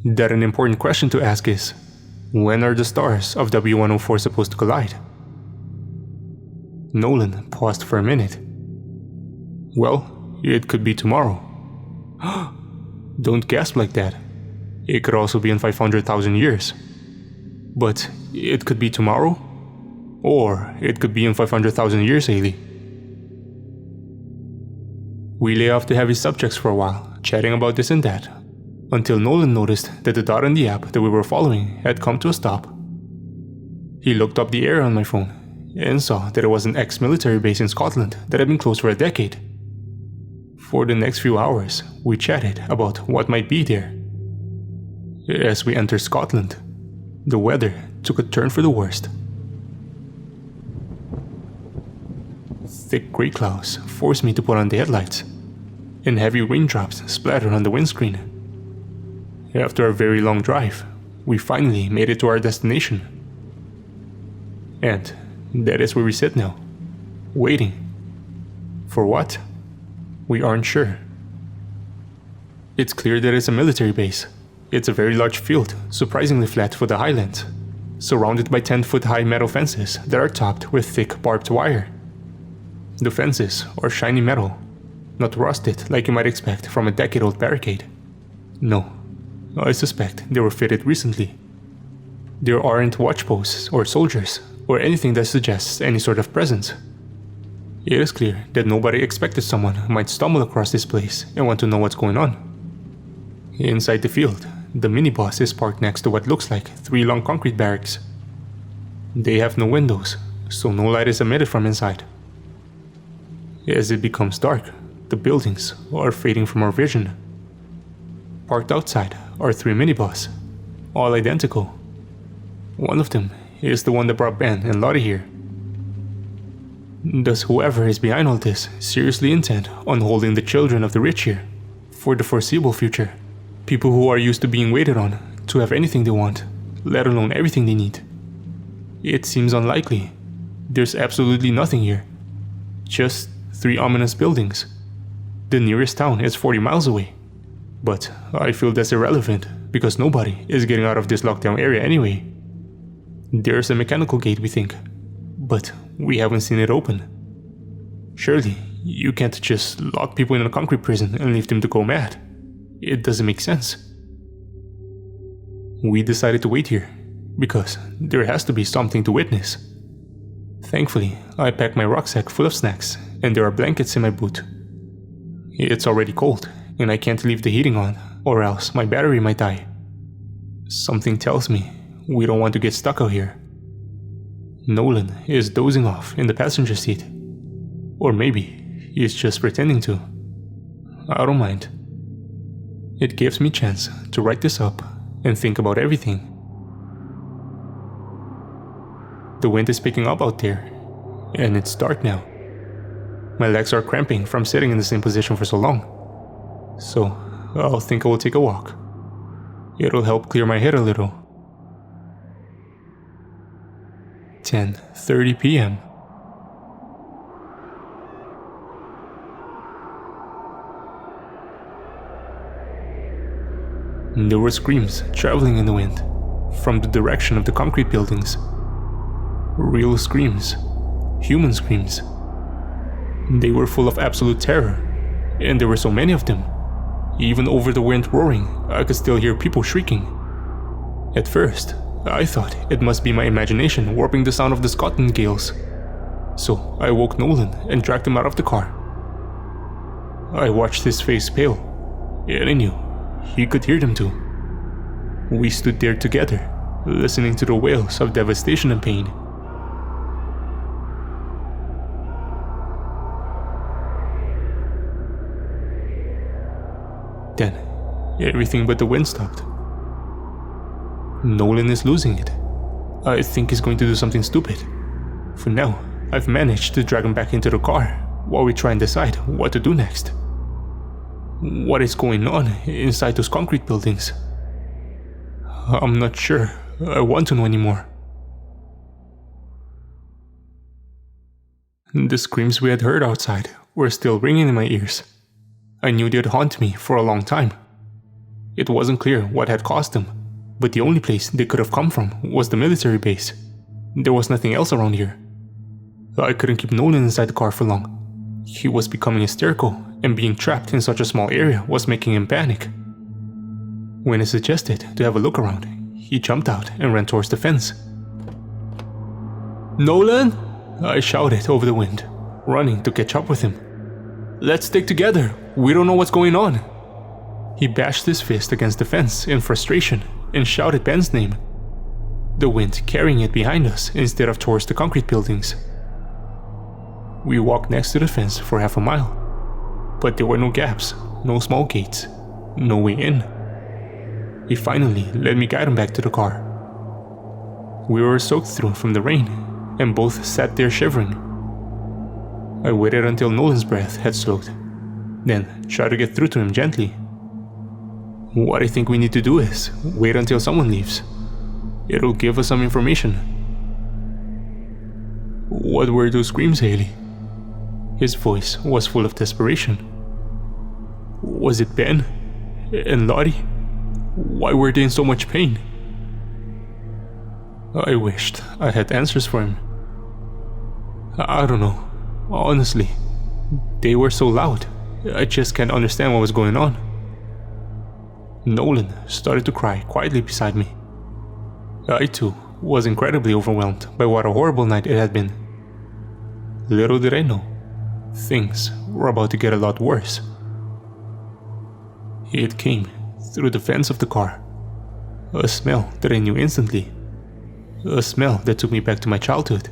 that an important question to ask is, when are the stars of W104 supposed to collide? Nolan paused for a minute. Well, it could be tomorrow. Don't gasp like that. It could also be in 500,000 years. But it could be tomorrow? Or it could be in 500,000 years, Haley. We lay off the heavy subjects for a while, chatting about this and that, until Nolan noticed that the dot on the app that we were following had come to a stop. He looked up the area on my phone and saw that it was an ex-military base in Scotland that had been closed for a decade. For the next few hours, we chatted about what might be there. As we entered Scotland, the weather took a turn for the worst. Thick grey clouds forced me to put on the headlights, and heavy raindrops splattered on the windscreen. After a very long drive, we finally made it to our destination. And that is where we sit now, waiting. For what? We aren't sure. It's clear that it's a military base. It's a very large field, surprisingly flat for the highlands, surrounded by 10-foot-high metal fences that are topped with thick barbed wire. The fences are shiny metal, not rusted like you might expect from a decade-old barricade. No, I suspect they were fitted recently. There aren't watch posts or soldiers or anything that suggests any sort of presence. It is clear that nobody expected someone might stumble across this place and want to know what's going on. Inside the field, the minibus is parked next to what looks like 3 long concrete barracks. They have no windows, so no light is emitted from inside. As it becomes dark, the buildings are fading from our vision. Parked outside are 3 minibus, all identical. One of them is the one that brought Ben and Lottie here. Does whoever is behind all this seriously intend on holding the children of the rich here for the foreseeable future? People who are used to being waited on to have anything they want, let alone everything they need. It seems unlikely There's absolutely nothing here. Just 3 ominous buildings. The nearest town is 40 miles away. But I feel that's irrelevant because nobody is getting out of this lockdown area anyway. There's a mechanical gate, we think, but we haven't seen it open. Surely, you can't just lock people in a concrete prison and leave them to go mad. It doesn't make sense. We decided to wait here because there has to be something to witness. Thankfully, I packed my rucksack full of snacks and there are blankets in my boot. It's already cold and I can't leave the heating on or else my battery might die. Something tells me we don't want to get stuck out here. Nolan is dozing off in the passenger seat. Or maybe he's just pretending to. I don't mind. It gives me a chance to write this up and think about everything. The wind is picking up out there, and it's dark now. My legs are cramping from sitting in the same position for so long. So I'll think I will take a walk. It'll help clear my head a little. 10:30 p.m. There were screams traveling in the wind from the direction of the concrete buildings. Real screams. Human screams. They were full of absolute terror, and there were so many of them. Even over the wind roaring, I could still hear people shrieking. At first, I thought it must be my imagination warping the sound of the Scotland gales. So I woke Nolan and dragged him out of the car. I watched his face pale, and I knew he could hear them too. We stood there together, listening to the wails of devastation and pain. Then, everything but the wind stopped. Nolan is losing it. I think he's going to do something stupid. For now, I've managed to drag him back into the car while we try and decide what to do next. What is going on inside those concrete buildings? I'm not sure I want to know anymore. The screams we had heard outside were still ringing in my ears. I knew they'd haunt me for a long time. It wasn't clear what had caused them, but the only place they could have come from was the military base. There was nothing else around here. I couldn't keep Nolan inside the car for long. He was becoming hysterical, and being trapped in such a small area was making him panic. When I suggested to have a look around, he jumped out and ran towards the fence. "Nolan!" I shouted over the wind, running to catch up with him. "Let's stick together, we don't know what's going on." He bashed his fist against the fence in frustration and shouted Ben's name, the wind carrying it behind us instead of towards the concrete buildings. We walked next to the fence for half a mile, but there were no gaps, no small gates, no way in. He finally let me guide him back to the car. We were soaked through from the rain, and both sat there shivering. I waited until Nolan's breath had slowed, then tried to get through to him gently. What I think we need to do is wait until someone leaves. It'll give us some information. What were those screams, Haley? His voice was full of desperation. Was it Ben? And Lottie? Why were they in so much pain? I wished I had answers for him. I don't know. Honestly, they were so loud. I just can't understand what was going on. Nolan started to cry quietly beside me. I too was incredibly overwhelmed by what a horrible night it had been. Little did I know, things were about to get a lot worse. It came through the vents of the car. A smell that I knew instantly. A smell that took me back to my childhood.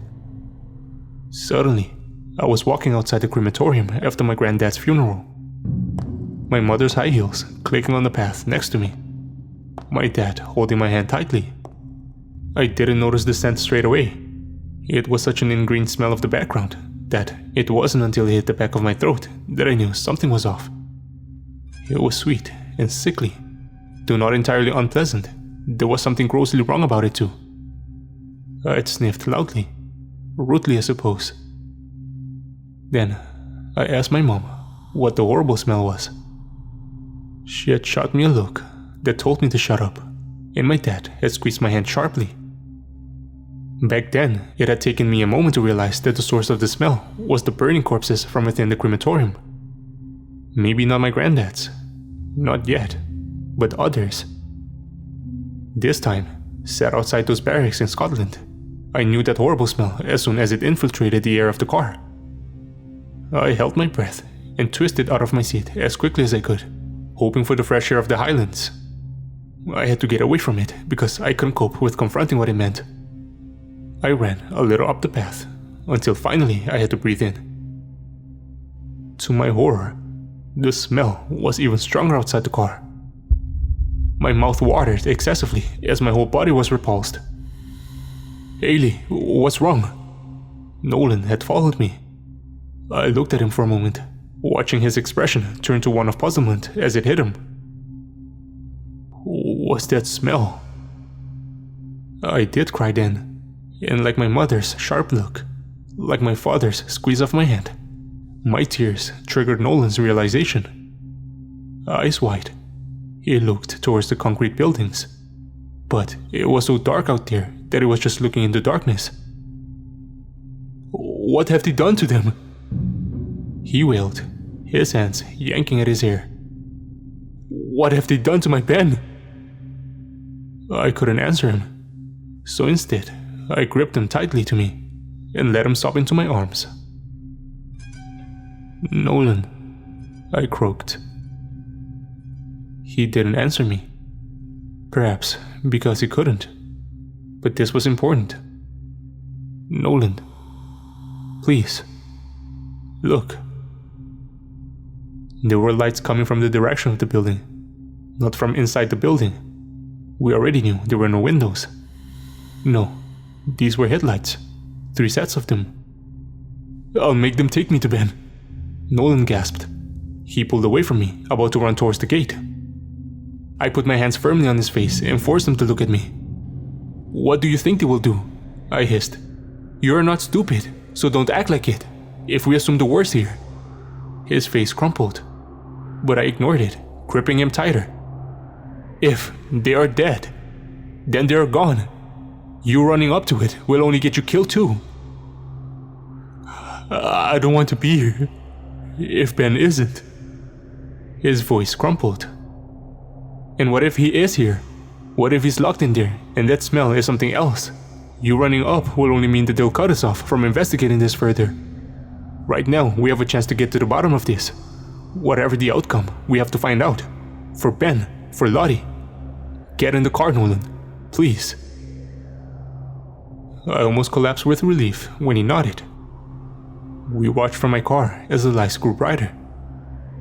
Suddenly, I was walking outside the crematorium after my granddad's funeral. My mother's high heels clicking on the path next to me. My dad holding my hand tightly. I didn't notice the scent straight away. It was such an ingrained smell of the background that it wasn't until it hit the back of my throat that I knew something was off. It was sweet and sickly, though not entirely unpleasant. There was something grossly wrong about it too. I sniffed loudly. rudely I suppose. Then I asked my mom what the horrible smell was. She had shot me a look that told me to shut up, and my dad had squeezed my hand sharply. Back then, it had taken me a moment to realize that the source of the smell was the burning corpses from within the crematorium. Maybe not my granddad's, not yet, but others. This time, sat outside those barracks in Scotland, I knew that horrible smell as soon as it infiltrated the air of the car. I held my breath and twisted out of my seat as quickly as I could, hoping for the fresh air of the Highlands. I had to get away from it because I couldn't cope with confronting what it meant. I ran a little up the path until finally I had to breathe in. To my horror, the smell was even stronger outside the car. My mouth watered excessively as my whole body was repulsed. "Ailey, what's wrong?" Nolan had followed me. I looked at him for a moment, watching his expression turn to one of puzzlement as it hit him. "What's that smell?" I did cry then, and like my mother's sharp look, like my father's squeeze of my hand, my tears triggered Nolan's realization. Eyes wide, he looked towards the concrete buildings, but it was so dark out there that he was just looking into darkness. "What have they done to them?" he wailed, his hands yanking at his hair. "What have they done to my Ben?" I couldn't answer him, so instead I gripped him tightly to me and let him sob into my arms. "Nolan," I croaked. He didn't answer me, perhaps because he couldn't, but this was important. "Nolan, please, look." There were lights coming from the direction of the building, not from inside the building. We already knew there were no windows. No, these were headlights, 3 sets of them. "I'll make them take me to Ben," Nolan gasped. He pulled away from me, about to run towards the gate. I put my hands firmly on his face and forced him to look at me. "What do you think they will do?" I hissed. "You're not stupid, so don't act like it. If we assume the worst here." His face crumpled, but I ignored it, gripping him tighter. "If they are dead, then they are gone. You running up to it will only get you killed too." "I don't want to be here if Ben isn't." His voice crumpled. "And what if he is here? What if he's locked in there and that smell is something else? You running up will only mean that they'll cut us off from investigating this further. Right now, we have a chance to get to the bottom of this. Whatever the outcome, we have to find out. For Ben, for Lottie. Get in the car, Nolan. Please." I almost collapsed with relief when he nodded. We watched from my car as the lights grew brighter.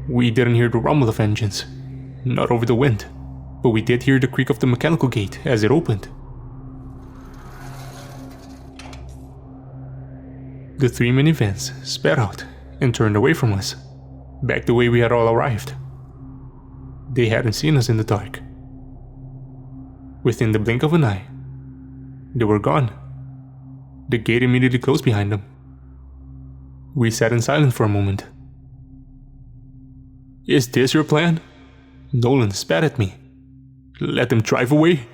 We didn't hear the rumble of engines, not over the wind, but we did hear the creak of the mechanical gate as it opened. The 3 minivans sped out and turned away from us, back the way we had all arrived. They hadn't seen us in the dark. Within the blink of an eye, they were gone. The gate immediately closed behind them. We sat in silence for a moment. "Is this your plan?" Nolan spat at me. "Let them drive away?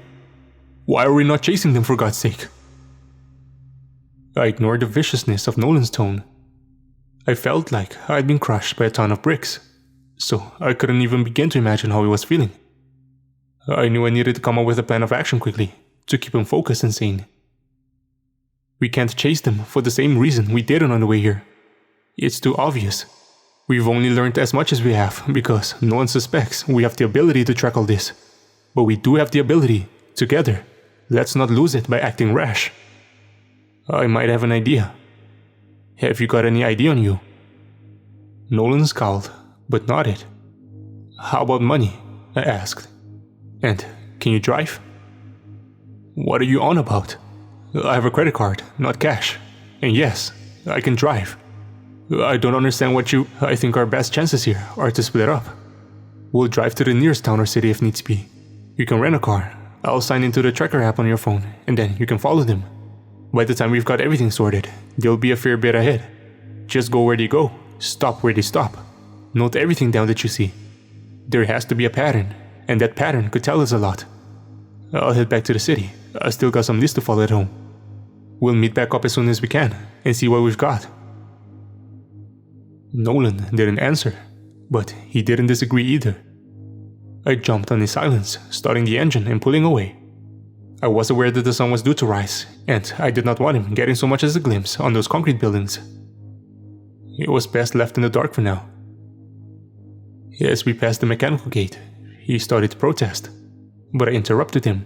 Why are we not chasing them, for God's sake?" I ignored the viciousness of Nolan's tone. I felt like I had been crushed by a ton of bricks, so I couldn't even begin to imagine how he was feeling. I knew I needed to come up with a plan of action quickly to keep him focused and sane. "We can't chase them for the same reason we didn't on the way here. It's too obvious. We've only learned as much as we have because no one suspects we have the ability to track all this. But we do have the ability, together. Let's not lose it by acting rash." "I might have an idea." "Have you got any idea on you?" Nolan scowled, but nodded. "How about money?" I asked. "And can you drive?" "What are you on about? I have a credit card, not cash. And yes, I can drive. I don't understand what you... I think our best chances here are to split up. We'll drive to the nearest town or city if needs be. You can rent a car. I'll sign into the tracker app on your phone, and then you can follow them. By the time we've got everything sorted, there'll be a fair bit ahead. Just go where they go, stop where they stop. Note everything down that you see. There has to be a pattern, and that pattern could tell us a lot. I'll head back to the city. I still got some lists to follow at home. We'll meet back up as soon as we can and see what we've got. Nolan didn't answer, but he didn't disagree either. I jumped on his silence, starting the engine and pulling away. I was aware that the sun was due to rise, and I did not want him getting so much as a glimpse on those concrete buildings. It was best left in the dark for now. As we passed the mechanical gate, he started to protest, but I interrupted him.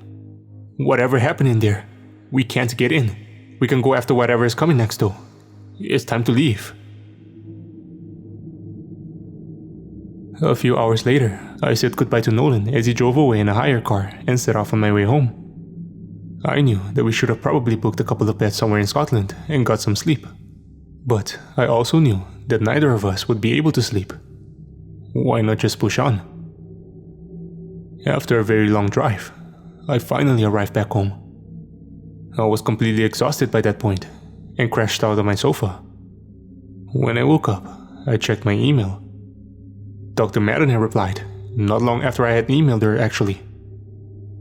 Whatever happened in there, we can't get in. We can go after whatever is coming next though. It's time to leave. A few hours later, I said goodbye to Nolan as he drove away in a hire car and set off on my way home. I knew that we should have probably booked a couple of beds somewhere in Scotland and got some sleep. But I also knew that neither of us would be able to sleep. Why not just push on? After a very long drive, I finally arrived back home. I was completely exhausted by that point and crashed out on my sofa. When I woke up, I checked my email. Dr. Madden had replied, not long after I had emailed her actually.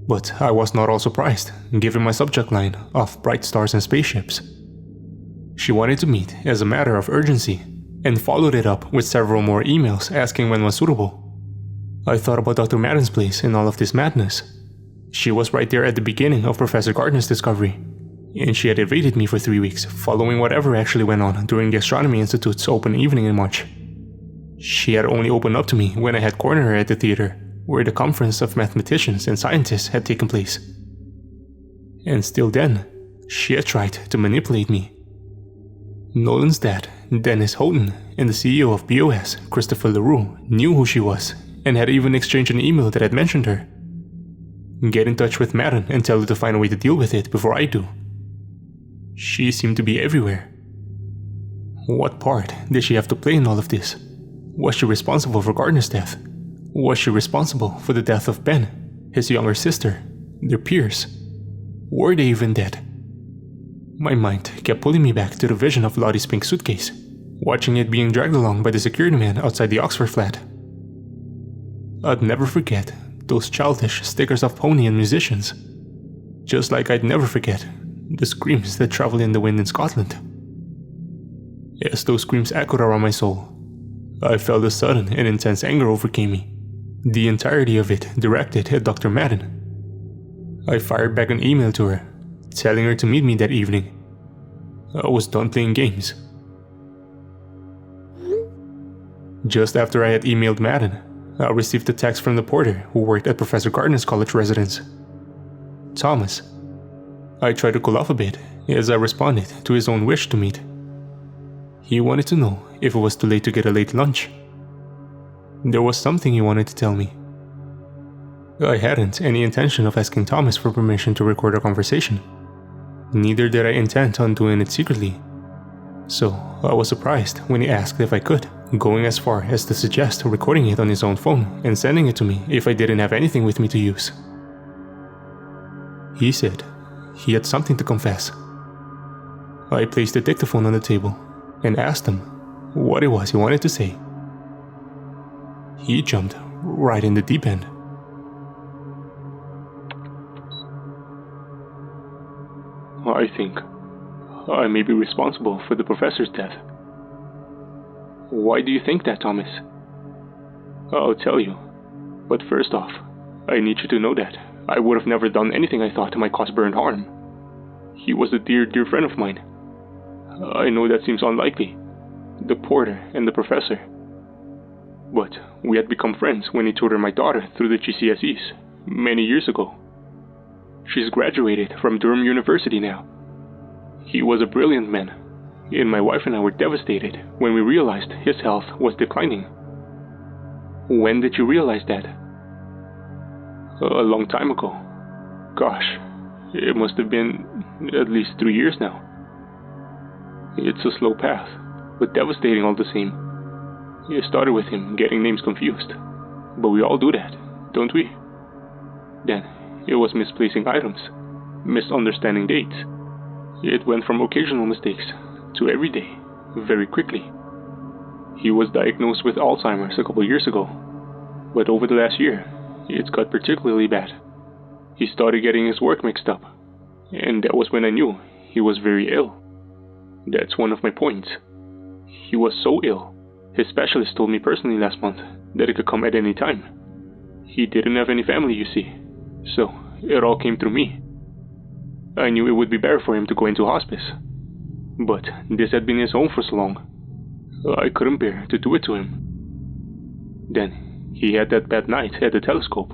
But I was not all surprised, given my subject line of bright stars and spaceships. She wanted to meet as a matter of urgency, and followed it up with several more emails asking when was suitable. I thought about Dr. Madden's place in all of this madness. She was right there at the beginning of Professor Gardner's discovery, and she had evaded me for 3 weeks, following whatever actually went on during the Astronomy Institute's open evening in March. She had only opened up to me when I had cornered her at the theater, where the conference of mathematicians and scientists had taken place. And still then, she had tried to manipulate me. Nolan's dad, Dennis Houghton, and the CEO of BOS, Christopher LaRue, knew who she was, and had even exchanged an email that had mentioned her. Get in touch with Madden and tell her to find a way to deal with it before I do. She seemed to be everywhere. What part did she have to play in all of this? Was she responsible for Gardner's death? Was she responsible for the death of Ben, his younger sister, their peers? Were they even dead? My mind kept pulling me back to the vision of Lottie's pink suitcase, watching it being dragged along by the security man outside the Oxford flat. I'd never forget those childish stickers of pony and musicians, just like I'd never forget the screams that traveled in the wind in Scotland. As those screams echoed around my soul, I felt a sudden and intense anger overcame me, the entirety of it directed at Dr. Madden. I fired back an email to her, telling her to meet me that evening. I was done playing games. Just after I had emailed Madden, I received a text from the porter who worked at Professor Gardner's college residence. Thomas. I tried to cool off a bit as I responded to his own wish to meet. He wanted to know if it was too late to get a late lunch. There was something he wanted to tell me. I hadn't any intention of asking Thomas for permission to record our conversation. Neither did I intend on doing it secretly. So I was surprised when he asked if I could, going as far as to suggest recording it on his own phone and sending it to me if I didn't have anything with me to use. He said he had something to confess. I placed the dictaphone on the table and asked him what it was he wanted to say. He jumped right in the deep end. I think I may be responsible for the professor's death. Why do you think that, Thomas? I'll tell you. But first off, I need you to know that I would have never done anything I thought might cause Byrne harm. He was a dear, dear friend of mine. I know that seems unlikely, the porter and the professor. But we had become friends when he tutored my daughter through the GCSEs many years ago. She's graduated from Durham University now. He was a brilliant man, and my wife and I were devastated when we realized his health was declining. When did you realize that? A long time ago. Gosh, it must have been at least 3 years now. It's a slow path, but devastating all the same. It started with him getting names confused, but we all do that, don't we? Then it was misplacing items, misunderstanding dates, It went from occasional mistakes to every day, very quickly. He was diagnosed with Alzheimer's a couple years ago, but over the last year, it's got particularly bad. He started getting his work mixed up, and that was when I knew he was very ill. That's one of my points. He was so ill, his specialist told me personally last month that it could come at any time. He didn't have any family, you see, so it all came through me. I knew it would be better for him to go into hospice, but this had been his home for so long. I couldn't bear to do it to him. Then he had that bad night at the telescope.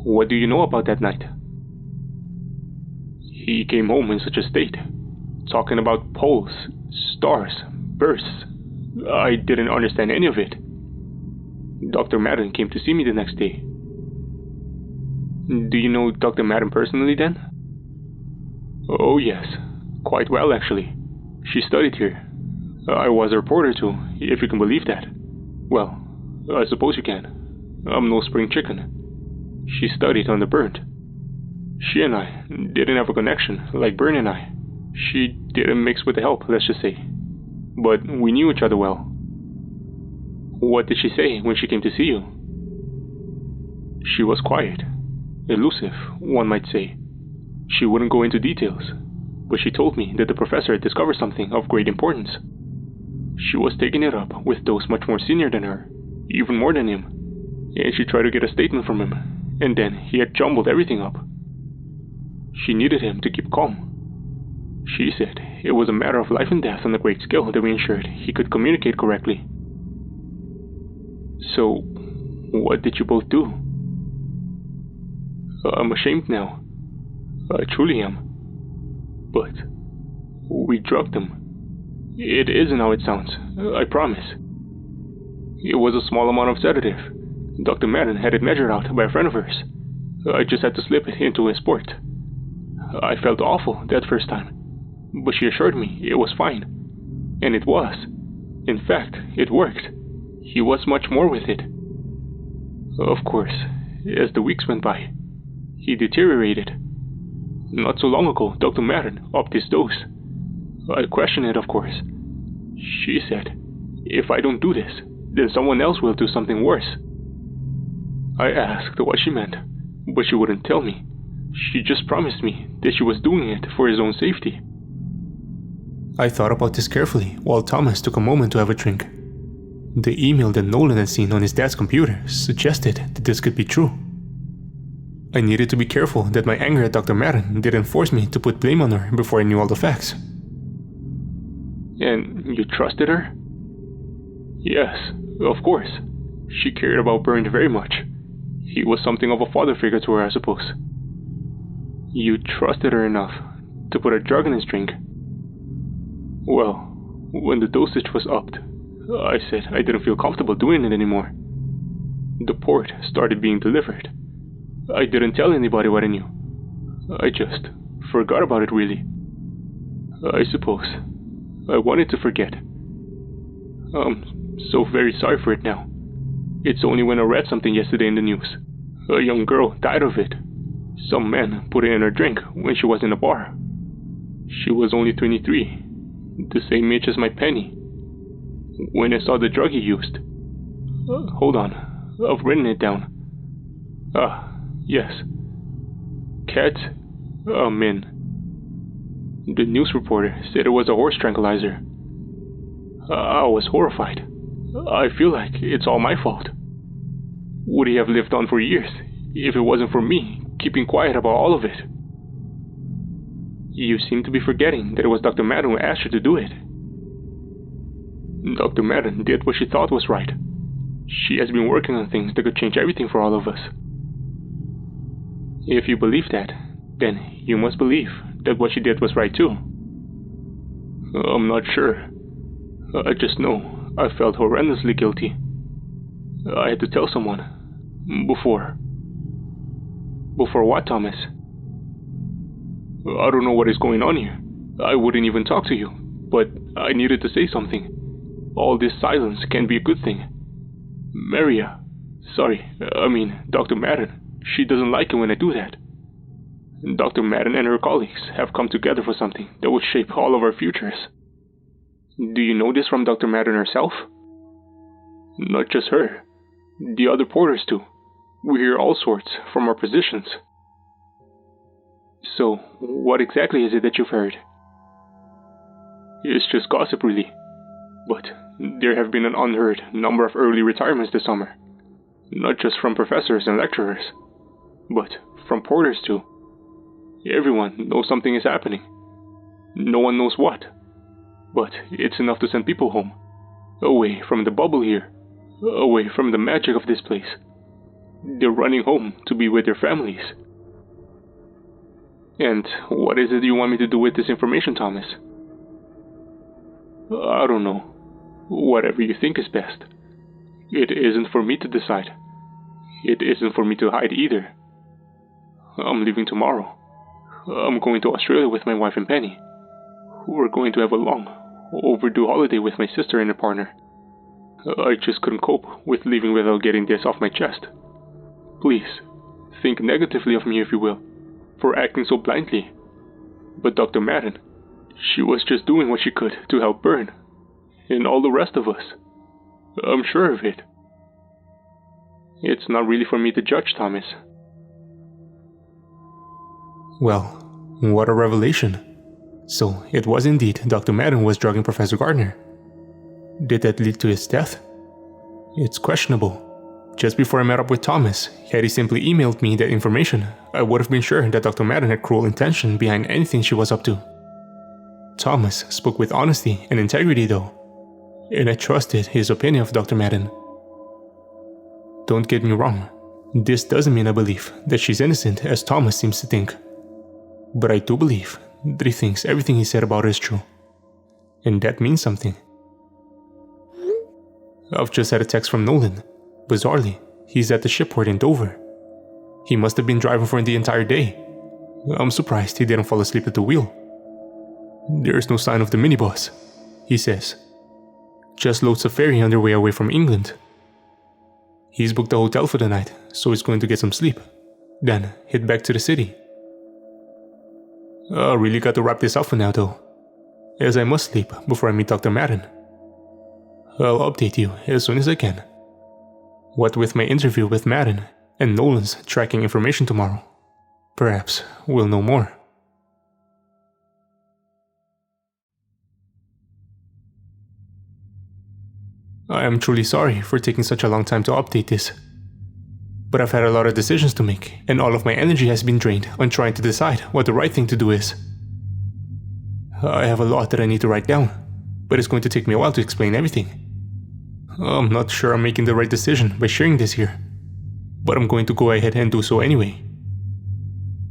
What do you know about that night? He came home in such a state, talking about poles, stars, bursts. I didn't understand any of it. Dr. Madden came to see me the next day. Do you know Dr. Madden personally then? Oh yes, quite well actually. She studied here. I was a reporter too, if you can believe that. Well, I suppose you can. I'm no spring chicken. She studied on the Burnt. She and I didn't have a connection like Bern and I. She didn't mix with the help, let's just say. But we knew each other well. What did she say when she came to see you? She was quiet, elusive, one might say. She wouldn't go into details, but she told me that the professor had discovered something of great importance. She was taking it up with those much more senior than her, even more than him, and she tried to get a statement from him, and then he had jumbled everything up. She needed him to keep calm. She said it was a matter of life and death on a great scale that we ensured he could communicate correctly. So, what did you both do? I'm ashamed now. I truly am. But we drugged him. It isn't how it sounds, I promise. It was a small amount of sedative. Dr. Madden had it measured out by a friend of hers. I just had to slip it into his port. I felt awful that first time, but she assured me it was fine. And it was. In fact, it worked. He was much more with it. Of course, as the weeks went by, he deteriorated. Not so long ago, Dr. Madden upped his dose. I questioned it, of course. She said, if I don't do this, then someone else will do something worse. I asked what she meant, but she wouldn't tell me. She just promised me that she was doing it for his own safety. I thought about this carefully while Thomas took a moment to have a drink. The email that Nolan had seen on his dad's computer suggested that this could be true. I needed to be careful that my anger at Dr. Madden didn't force me to put blame on her before I knew all the facts. And you trusted her? Yes, of course. She cared about Bernd very much. He was something of a father figure to her, I suppose. You trusted her enough to put a drug in his drink? Well, when the dosage was upped, I said I didn't feel comfortable doing it anymore. The port started being delivered. I didn't tell anybody what I knew. I just forgot about it, really. I suppose I wanted to forget. I'm so very sorry for it now. It's only when I read something yesterday in the news. A young girl died of it. Some man put it in her drink when she was in a bar. She was only 23, the same age as my Penny. When I saw the drug he used... hold on, I've written it down. Yes. Min. The news reporter said it was a horse tranquilizer. I was horrified. I feel like it's all my fault. Would he have lived on for years if it wasn't for me keeping quiet about all of it? You seem to be forgetting that it was Dr. Madden who asked her to do it. Dr. Madden did what she thought was right. She has been working on things that could change everything for all of us. If you believe that, then you must believe that what she did was right too. I'm not sure. I just know I felt horrendously guilty. I had to tell someone. Before. Before what, Thomas? I don't know what is going on here. I wouldn't even talk to you, but I needed to say something. All this silence can be a good thing. Dr. Madden, she doesn't like it when I do that. Dr. Madden and her colleagues have come together for something that will shape all of our futures. Do you know this from Dr. Madden herself? Not just her. The other porters too. We hear all sorts from our positions. So, what exactly is it that you've heard? It's just gossip, really. But there have been an unheard number of early retirements this summer. Not just from professors and lecturers, but from porters too. Everyone knows something is happening. No one knows what. But it's enough to send people home. Away from the bubble here. Away from the magic of this place. They're running home to be with their families. And what is it you want me to do with this information, Thomas? I don't know. Whatever you think is best. It isn't for me to decide. It isn't for me to hide either. I'm leaving tomorrow. I'm going to Australia with my wife and Penny. We're going to have a long, overdue holiday with my sister and a partner. I just couldn't cope with leaving without getting this off my chest. Please, think negatively of me if you will, for acting so blindly. But Dr. Madden, she was just doing what she could to help Byrne, and all the rest of us. I'm sure of it. It's not really for me to judge, Thomas. Well, what a revelation. So, it was indeed Dr. Madden was drugging Professor Gardner. Did that lead to his death? It's questionable. Just before I met up with Thomas, had he simply emailed me that information, I would have been sure that Dr. Madden had cruel intention behind anything she was up to. Thomas spoke with honesty and integrity though, and I trusted his opinion of Dr. Madden. Don't get me wrong, this doesn't mean I believe that she's innocent as Thomas seems to think. But I do believe that he thinks everything he said about her is true. And that means something. I've just had a text from Nolan. Bizarrely, he's at the shipport in Dover. He must have been driving for the entire day. I'm surprised he didn't fall asleep at the wheel. There's no sign of the minibus, he says. Just loads a ferry on their way away from England. He's booked a hotel for the night, so he's going to get some sleep. Then head back to the city. I really got to wrap this up for now though, as I must sleep before I meet Dr. Madden. I'll update you as soon as I can. What with my interview with Madden and Nolan's tracking information tomorrow, perhaps we'll know more. I am truly sorry for taking such a long time to update this. But I've had a lot of decisions to make, and all of my energy has been drained on trying to decide what the right thing to do is. I have a lot that I need to write down, but it's going to take me a while to explain everything. I'm not sure I'm making the right decision by sharing this here, but I'm going to go ahead and do so anyway.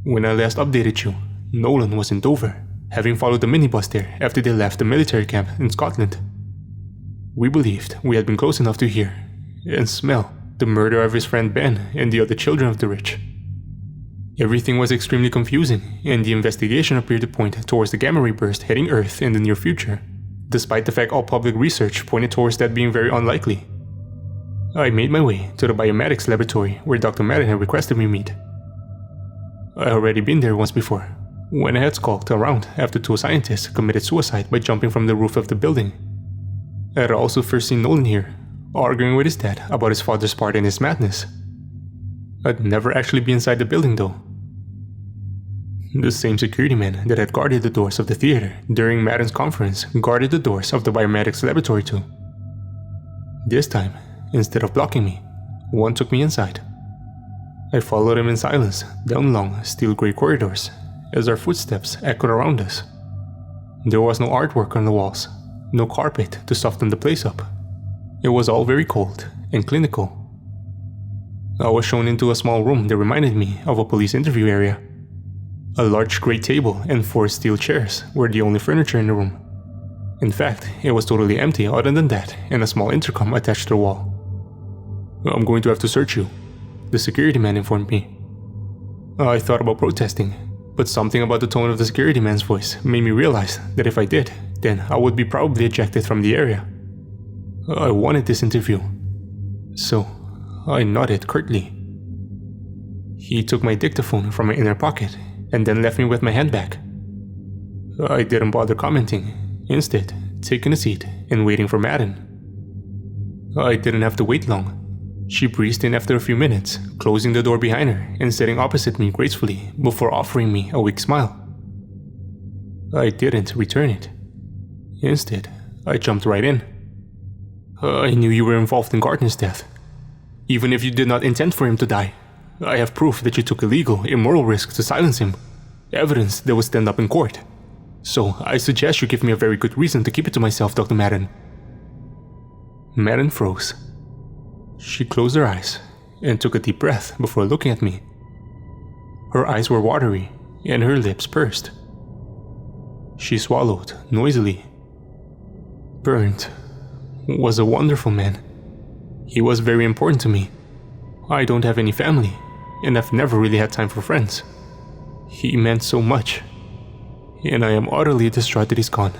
When I last updated you, Nolan was in Dover, having followed the minibus there after they left the military camp in Scotland. We believed we had been close enough to hear and smell the murder of his friend Ben and the other children of the rich. Everything was extremely confusing, and the investigation appeared to point towards the gamma ray burst hitting Earth in the near future, despite the fact all public research pointed towards that being very unlikely. I made my way to the biomedics laboratory where Dr. Madden had requested me meet. I had already been there once before, when I had skulked around after two scientists committed suicide by jumping from the roof of the building. I had also first seen Nolan here, arguing with his dad about his father's part in his madness. I'd never actually been inside the building though. The same security man that had guarded the doors of the theater during Madden's conference guarded the doors of the biomedics laboratory too. This time, instead of blocking me, one took me inside. I followed him in silence down long, steel grey corridors as our footsteps echoed around us. There was no artwork on the walls, no carpet to soften the place up. It was all very cold and clinical. I was shown into a small room that reminded me of a police interview area. A large grey table and 4 steel chairs were the only furniture in the room. In fact, it was totally empty other than that and a small intercom attached to the wall. "I'm going to have to search you," the security man informed me. I thought about protesting, but something about the tone of the security man's voice made me realize that if I did, then I would be probably ejected from the area. I wanted this interview, so I nodded curtly. He took my dictaphone from my inner pocket and then left me with my hand back. I didn't bother commenting, instead taking a seat and waiting for Madden. I didn't have to wait long. She breezed in after a few minutes, closing the door behind her and sitting opposite me gracefully before offering me a weak smile. I didn't return it. Instead, I jumped right in. I knew you were involved in Gardner's death. Even if you did not intend for him to die, I have proof that you took illegal, immoral risks to silence him. Evidence that would stand up in court. So, I suggest you give me a very good reason to keep it to myself, Dr. Madden. Madden froze. She closed her eyes and took a deep breath before looking at me. Her eyes were watery and her lips pursed. She swallowed noisily. Bernd was a wonderful man. He was very important to me. I don't have any family, and I've never really had time for friends. He meant so much, and I am utterly distraught that he's gone.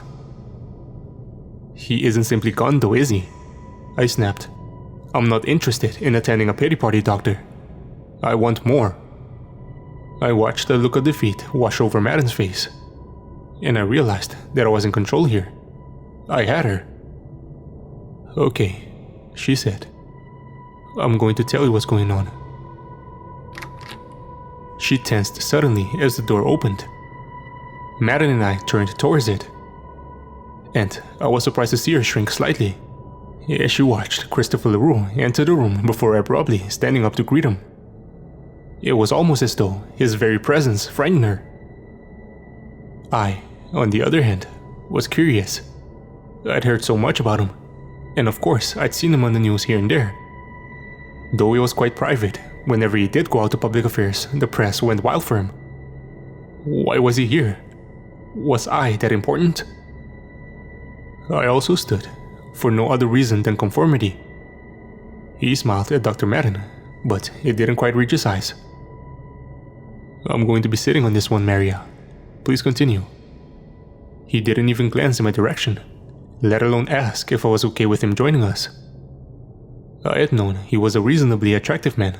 He isn't simply gone though, is he? I snapped. I'm not interested in attending a pity party, Doctor. I want more. I watched the look of defeat wash over Madden's face, and I realized that I was in control here. I had her. Okay, she said. I'm going to tell you what's going on. She tensed suddenly as the door opened. Madden and I turned towards it, and I was surprised to see her shrink slightly as she watched Christopher LaRue enter the room before abruptly standing up to greet him. It was almost as though his very presence frightened her. I, on the other hand, was curious. I'd heard so much about him, and of course I'd seen him on the news here and there. Though he was quite private, whenever he did go out to public affairs, the press went wild for him. Why was he here? Was I that important? I also stood, for no other reason than conformity. He smiled at Dr. Madden, but it didn't quite reach his eyes. I'm going to be sitting on this one, Maria. Please continue. He didn't even glance in my direction, let alone ask if I was okay with him joining us. I had known he was a reasonably attractive man,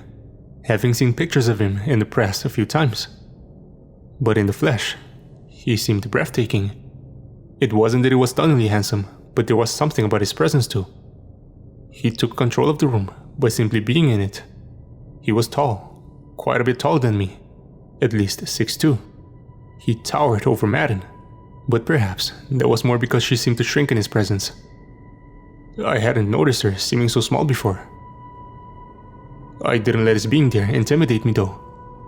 having seen pictures of him in the press a few times. But in the flesh, he seemed breathtaking. It wasn't that he was stunningly handsome, but there was something about his presence too. He took control of the room by simply being in it. He was tall, quite a bit taller than me, at least 6'2". He towered over Madden, but perhaps that was more because she seemed to shrink in his presence. I hadn't noticed her seeming so small before. I didn't let his being there intimidate me though,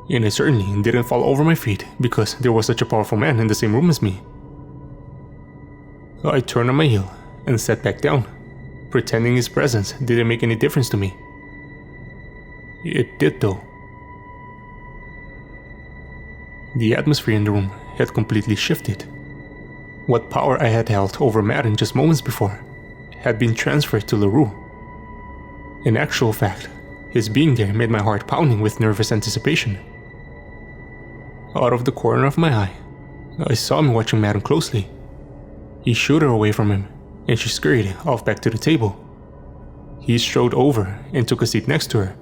and I certainly didn't fall over my feet because there was such a powerful man in the same room as me. I turned on my heel and sat back down, pretending his presence didn't make any difference to me. It did though. The atmosphere in the room had completely shifted. What power I had held over Madden just moments before had been transferred to LaRue. In actual fact, his being there made my heart pounding with nervous anticipation. Out of the corner of my eye, I saw him watching Madden closely. He shooed her away from him, and she scurried off back to the table. He strode over and took a seat next to her.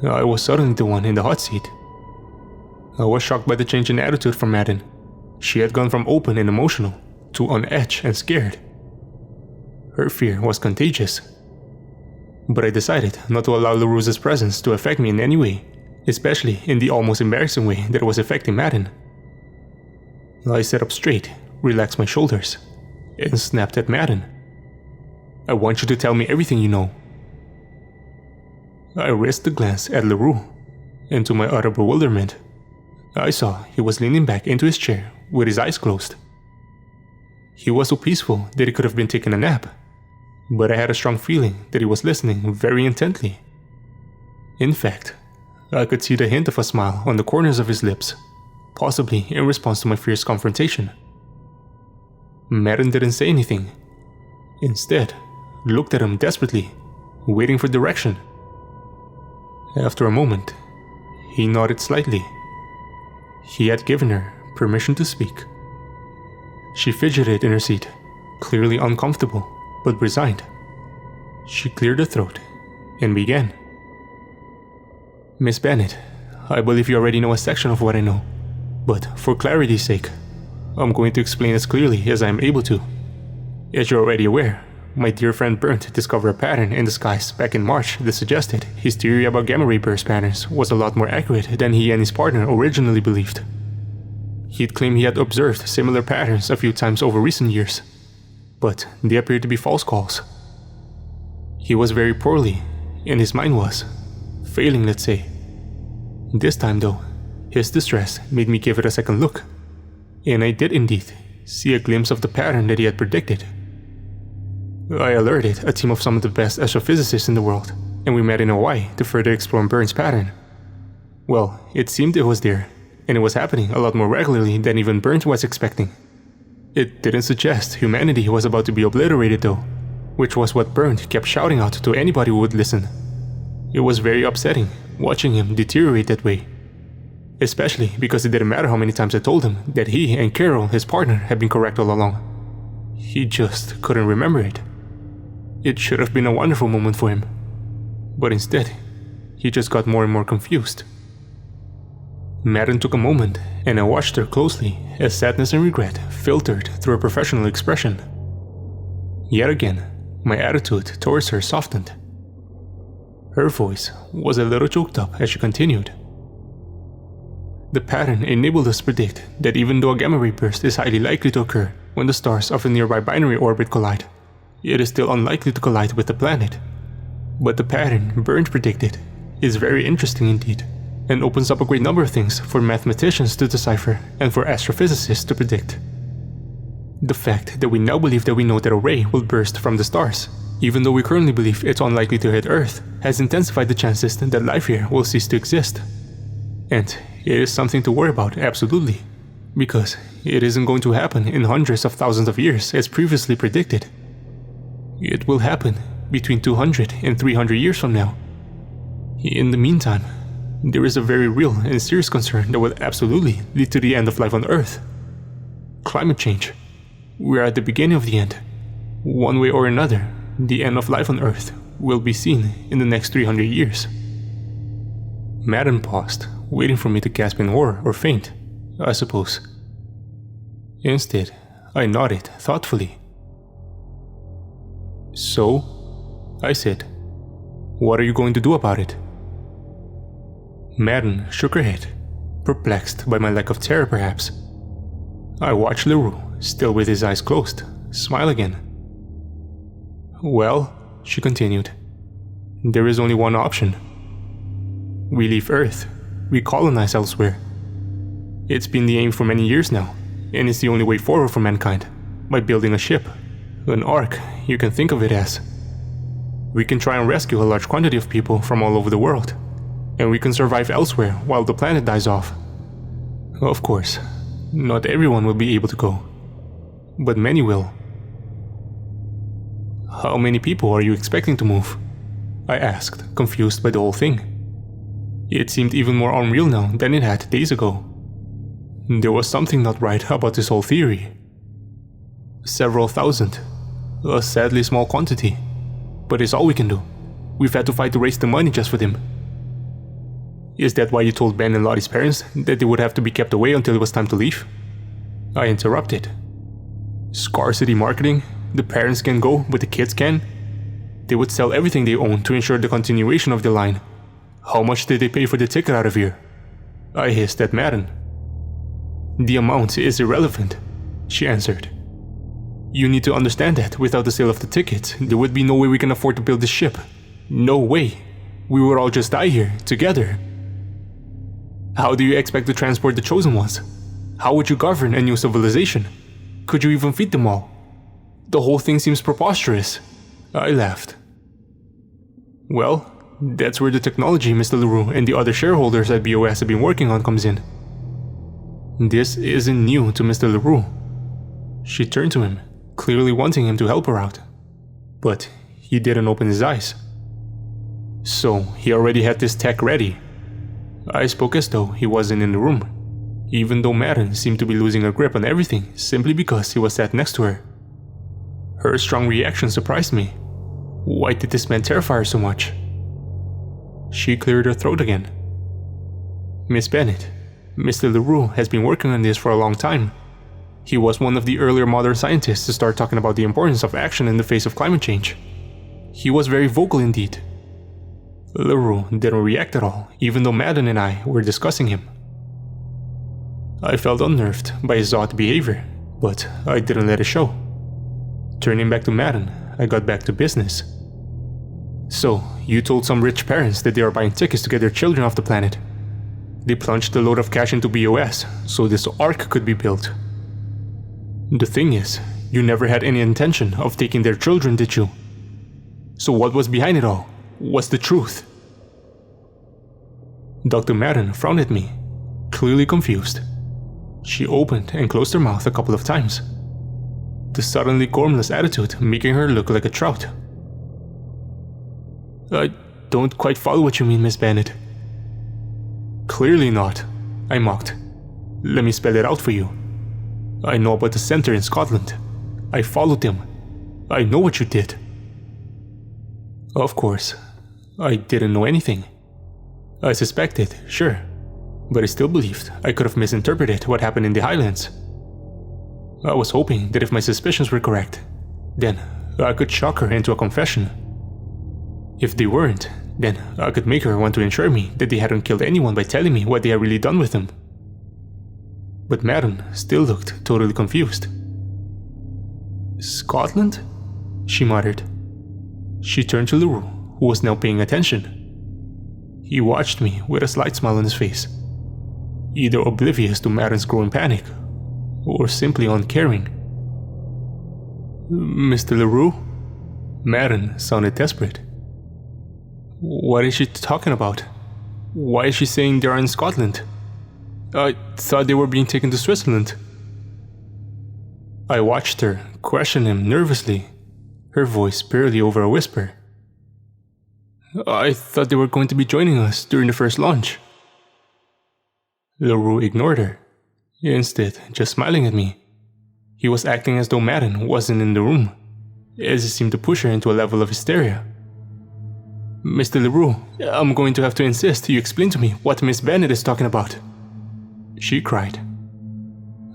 I was suddenly the one in the hot seat. I was shocked by the change in attitude from Madden. She had gone from open and emotional to on edge and scared. Her fear was contagious. But I decided not to allow LaRue's presence to affect me in any way, especially in the almost embarrassing way that it was affecting Madden. I sat up straight, relaxed my shoulders, and snapped at Madden. I want you to tell me everything you know. I risked a glance at LaRue, and to my utter bewilderment, I saw he was leaning back into his chair with his eyes closed. He was so peaceful that he could have been taking a nap, but I had a strong feeling that he was listening very intently. In fact, I could see the hint of a smile on the corners of his lips, possibly in response to my fierce confrontation. Madden didn't say anything. Instead, looked at him desperately, waiting for direction. After a moment, he nodded slightly. He had given her permission to speak. She fidgeted in her seat, clearly uncomfortable, but resigned. She cleared her throat and began. Miss Bennett, I believe you already know a section of what I know, But for clarity's sake, I'm going to explain as clearly as I am able to. As you're already aware, my dear friend Bernd discovered a pattern in the skies back in March that suggested his theory about gamma ray burst patterns was a lot more accurate than he and his partner originally believed. He'd claimed he had observed similar patterns a few times over recent years, but they appeared to be false calls. He was very poorly, and his mind was failing, let's say. This time though, his distress made me give it a second look, and I did indeed see a glimpse of the pattern that he had predicted. I alerted a team of some of the best astrophysicists in the world, and we met in Hawaii to further explore Burn's pattern. Well, it seemed it was there, and it was happening a lot more regularly than even Burn was expecting. It didn't suggest humanity was about to be obliterated though, which was what Burn kept shouting out to anybody who would listen. It was very upsetting watching him deteriorate that way, especially because it didn't matter how many times I told him that he and Karl, his partner, had been correct all along. He just couldn't remember it. It should have been a wonderful moment for him, but instead, he just got more and more confused. Madden took a moment, and I watched her closely as sadness and regret filtered through her professional expression. Yet again, my attitude towards her softened. Her voice was a little choked up as she continued. The pattern enabled us to predict that even though a gamma ray burst is highly likely to occur when the stars of a nearby binary orbit collide, it is still unlikely to collide with the planet. But the pattern Burns predicted is very interesting indeed, and opens up a great number of things for mathematicians to decipher and for astrophysicists to predict. The fact that we now believe that we know that a ray will burst from the stars, even though we currently believe it's unlikely to hit Earth, has intensified the chances that life here will cease to exist. And it is something to worry about, absolutely, because it isn't going to happen in hundreds of thousands of years as previously predicted. It will happen between 200 and 300 years from now. In the meantime, there is a very real and serious concern that will absolutely lead to the end of life on Earth. Climate change. We are at the beginning of the end. One way or another, the end of life on Earth will be seen in the next 300 years. Madden paused, waiting for me to gasp in horror or faint, I suppose. Instead, I nodded thoughtfully. So, I said, what are you going to do about it? Madden shook her head, perplexed by my lack of terror perhaps. I watched Leroux, still with his eyes closed, smile again. Well, she continued, there is only one option. We leave Earth, we colonize elsewhere. It's been the aim for many years now, and it's the only way forward for mankind, by building a ship, an ark, you can think of it as. We can try and rescue a large quantity of people from all over the world, and we can survive elsewhere while the planet dies off. Of course, not everyone will be able to go, but many will. How many people are you expecting to move? I asked, confused by the whole thing. It seemed even more unreal now than it had days ago. There was something not right about this whole theory. Several thousand. A sadly small quantity. But it's all we can do. We've had to fight to raise the money just for them. Is that why you told Ben and Lottie's parents that they would have to be kept away until it was time to leave? I interrupted. Scarcity marketing? The parents can go, but the kids can? They would sell everything they own to ensure the continuation of the line. How much did they pay for the ticket out of here? I hissed at Madden. The amount is irrelevant, she answered. You need to understand that without the sale of the tickets, there would be no way we can afford to build this ship. No way. We would all just die here, together. How do you expect to transport the chosen ones? How would you govern a new civilization? Could you even feed them all? The whole thing seems preposterous. I laughed. Well, that's where the technology Mr. Leroux and the other shareholders at BOS have been working on comes in. This isn't new to Mr. Leroux. She turned to him, clearly wanting him to help her out. But he didn't open his eyes. So he already had this tech ready. I spoke as though he wasn't in the room, even though Madden seemed to be losing her grip on everything simply because he was sat next to her. Her strong reaction surprised me. Why did this man terrify her so much? She cleared her throat again. Miss Bennett, Mr. LaRue has been working on this for a long time. He was one of the earlier modern scientists to start talking about the importance of action in the face of climate change. He was very vocal indeed. LaRue didn't react at all, even though Madden and I were discussing him. I felt unnerved by his odd behavior, but I didn't let it show. Turning back to Madden, I got back to business. So, you told some rich parents that they are buying tickets to get their children off the planet. They plunged a load of cash into BOS so this ark could be built. The thing is, you never had any intention of taking their children, did you? So what was behind it all? What's the truth? Dr. Madden frowned at me, clearly confused. She opened and closed her mouth a couple of times, the suddenly gormless attitude making her look like a trout. I don't quite follow what you mean, Miss Bennett. Clearly not, I mocked. Let me spell it out for you. I know about the center in Scotland. I followed them. I know what you did. Of course, I didn't know anything. I suspected, sure, but I still believed I could have misinterpreted what happened in the Highlands. I was hoping that if my suspicions were correct, then I could shock her into a confession. If they weren't, then I could make her want to assure me that they hadn't killed anyone by telling me what they had really done with them. But Madden still looked totally confused. Scotland? She muttered. She turned to LaRue, who was now paying attention. He watched me with a slight smile on his face, either oblivious to Madden's growing panic, or simply uncaring. Mr. LaRue? Madden sounded desperate. What is she talking about? Why is she saying they are in Scotland? I thought they were being taken to Switzerland. I watched her question him nervously, her voice barely over a whisper. I thought they were going to be joining us during the first launch. LaRue ignored her, instead just smiling at me. He was acting as though Madden wasn't in the room, as it seemed to push her into a level of hysteria. Mr. LaRue, I'm going to have to insist you explain to me what Miss Bennett is talking about, she cried.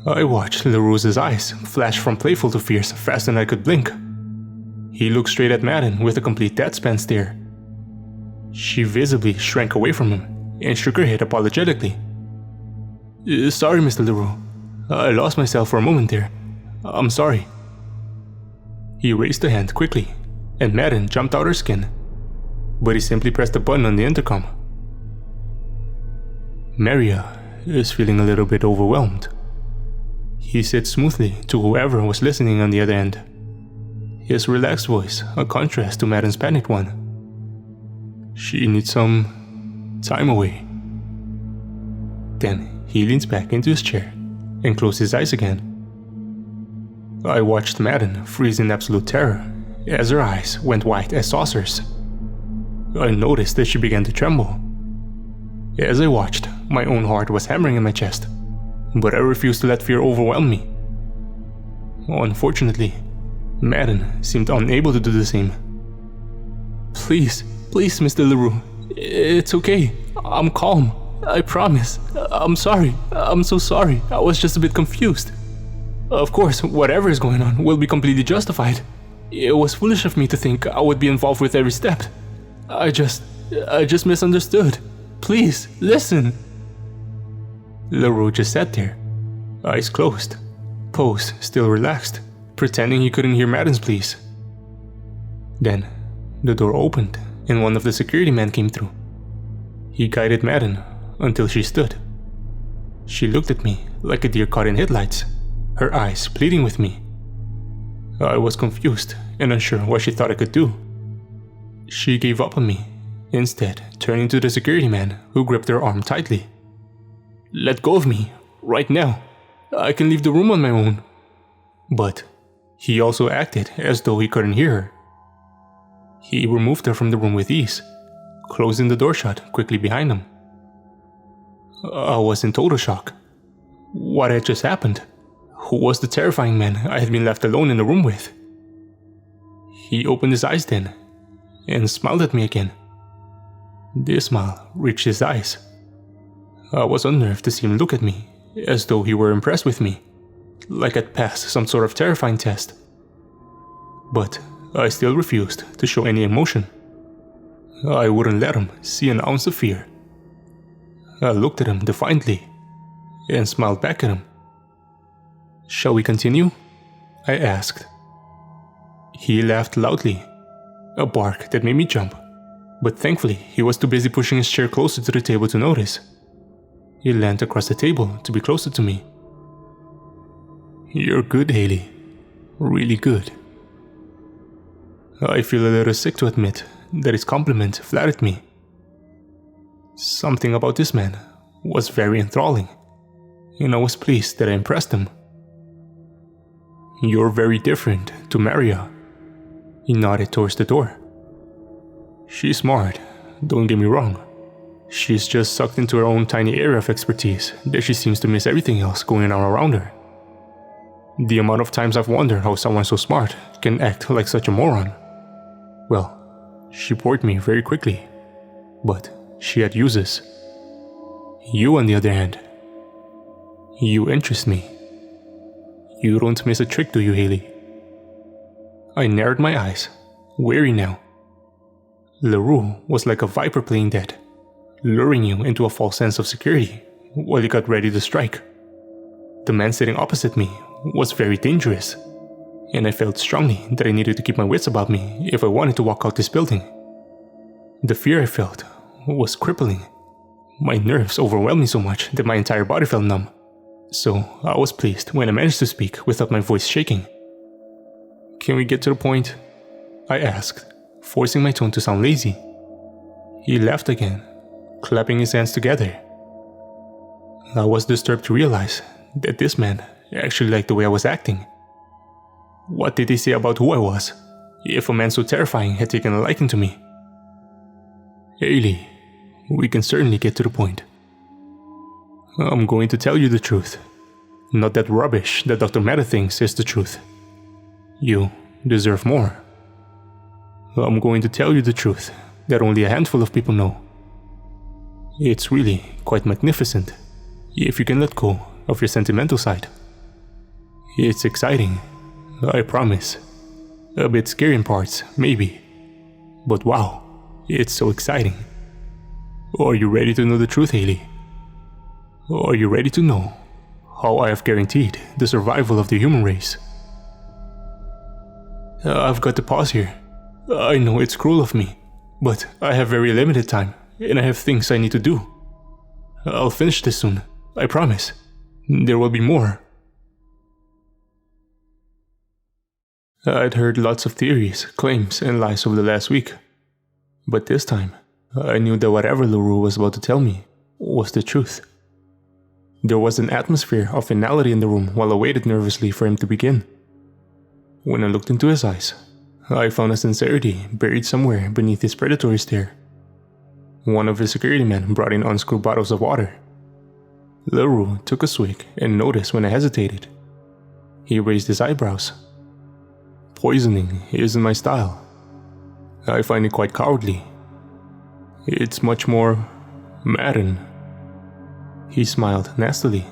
I watched LaRue's eyes flash from playful to fierce faster than I could blink. He looked straight at Madden with a complete deadspan stare. She visibly shrank away from him and shook her head apologetically. Sorry, Mr. LaRue. I lost myself for a moment there. I'm sorry. He raised a hand quickly, and Madden jumped out her skin, but he simply pressed a button on the intercom. Maria is feeling a little bit overwhelmed, he said smoothly to whoever was listening on the other end, his relaxed voice a contrast to Madden's panicked one. She needs some time away. Then he leans back into his chair and closed his eyes again. I watched Madden freeze in absolute terror as her eyes went white as saucers. I noticed that she began to tremble. As I watched, my own heart was hammering in my chest, but I refused to let fear overwhelm me. Unfortunately, Madden seemed unable to do the same. Please, Mr. LaRue, it's okay. I'm calm. I promise. I'm sorry. I'm so sorry. I was just a bit confused. Of course, whatever is going on will be completely justified. It was foolish of me to think I would be involved with every step. I just misunderstood. Please, listen. LaRue just sat there, eyes closed, pose still relaxed, pretending he couldn't hear Madden's pleas. Then, the door opened and one of the security men came through. He guided Madden until she stood. She looked at me like a deer caught in headlights, her eyes pleading with me. I was confused and unsure what she thought I could do. She gave up on me, instead turning to the security man who gripped her arm tightly. Let go of me, right now. I can leave the room on my own. But he also acted as though he couldn't hear her. He removed her from the room with ease, closing the door shut quickly behind him. I was in total shock. What had just happened? Who was the terrifying man I had been left alone in the room with? He opened his eyes then, and smiled at me again. This smile reached his eyes. I was unnerved to see him look at me, as though he were impressed with me, like I'd passed some sort of terrifying test. But I still refused to show any emotion. I wouldn't let him see an ounce of fear. I looked at him defiantly and smiled back at him. "Shall we continue?" I asked. He laughed loudly, a bark that made me jump, but thankfully he was too busy pushing his chair closer to the table to notice. He leaned across the table to be closer to me. "You're good, Haley. Really good." I feel a little sick to admit that his compliment flattered me. Something about this man was very enthralling, and I was pleased that I impressed him. "You're very different to Maria." He nodded towards the door. "She's smart, don't get me wrong. She's just sucked into her own tiny area of expertise that she seems to miss everything else going on around her. The amount of times I've wondered how someone so smart can act like such a moron. Well, she bored me very quickly, but she had uses. You, on the other hand, you interest me. You don't miss a trick, do you, Haley?" I narrowed my eyes, wary now. LaRue was like a viper playing dead, luring you into a false sense of security while you got ready to strike. The man sitting opposite me was very dangerous, and I felt strongly that I needed to keep my wits about me if I wanted to walk out this building. The fear I felt was crippling. My nerves overwhelmed me so much that my entire body felt numb, so I was pleased when I managed to speak without my voice shaking. "Can we get to the point?" I asked, forcing my tone to sound lazy. He laughed again, clapping his hands together. I was disturbed to realize that this man actually liked the way I was acting. What did he say about who I was, if a man so terrifying had taken a liking to me? "Haley, we can certainly get to the point. I'm going to tell you the truth, not that rubbish that Dr. Meta thinks is the truth. You deserve more. I'm going to tell you the truth that only a handful of people know. It's really quite magnificent, if you can let go of your sentimental side. It's exciting, I promise. A bit scary in parts, maybe. But wow, it's so exciting. Are you ready to know the truth, Haley? Are you ready to know how I have guaranteed the survival of the human race?" I've got to pause here. I know it's cruel of me, but I have very limited time, and I have things I need to do. I'll finish this soon, I promise. There will be more. I'd heard lots of theories, claims, and lies over the last week. But this time, I knew that whatever LaRue was about to tell me was the truth. There was an atmosphere of finality in the room while I waited nervously for him to begin. When I looked into his eyes, I found a sincerity buried somewhere beneath his predatory stare. One of his security men brought in unscrewed bottles of water. LaRue took a swig and noticed when I hesitated. He raised his eyebrows. "Poisoning isn't my style. I find it quite cowardly. It's much more madden." He smiled nastily,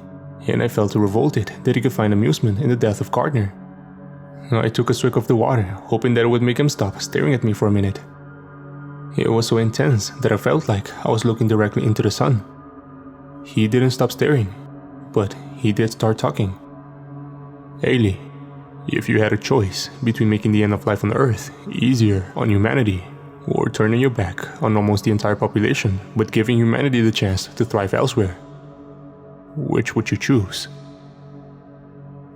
and I felt revolted that he could find amusement in the death of Gardner. I took a swig of the water, hoping that it would make him stop staring at me for a minute. It was so intense that I felt like I was looking directly into the sun. He didn't stop staring, but he did start talking. "Haley, if you had a choice between making the end of life on Earth easier on humanity, or turning your back on almost the entire population but giving humanity the chance to thrive elsewhere, which would you choose?"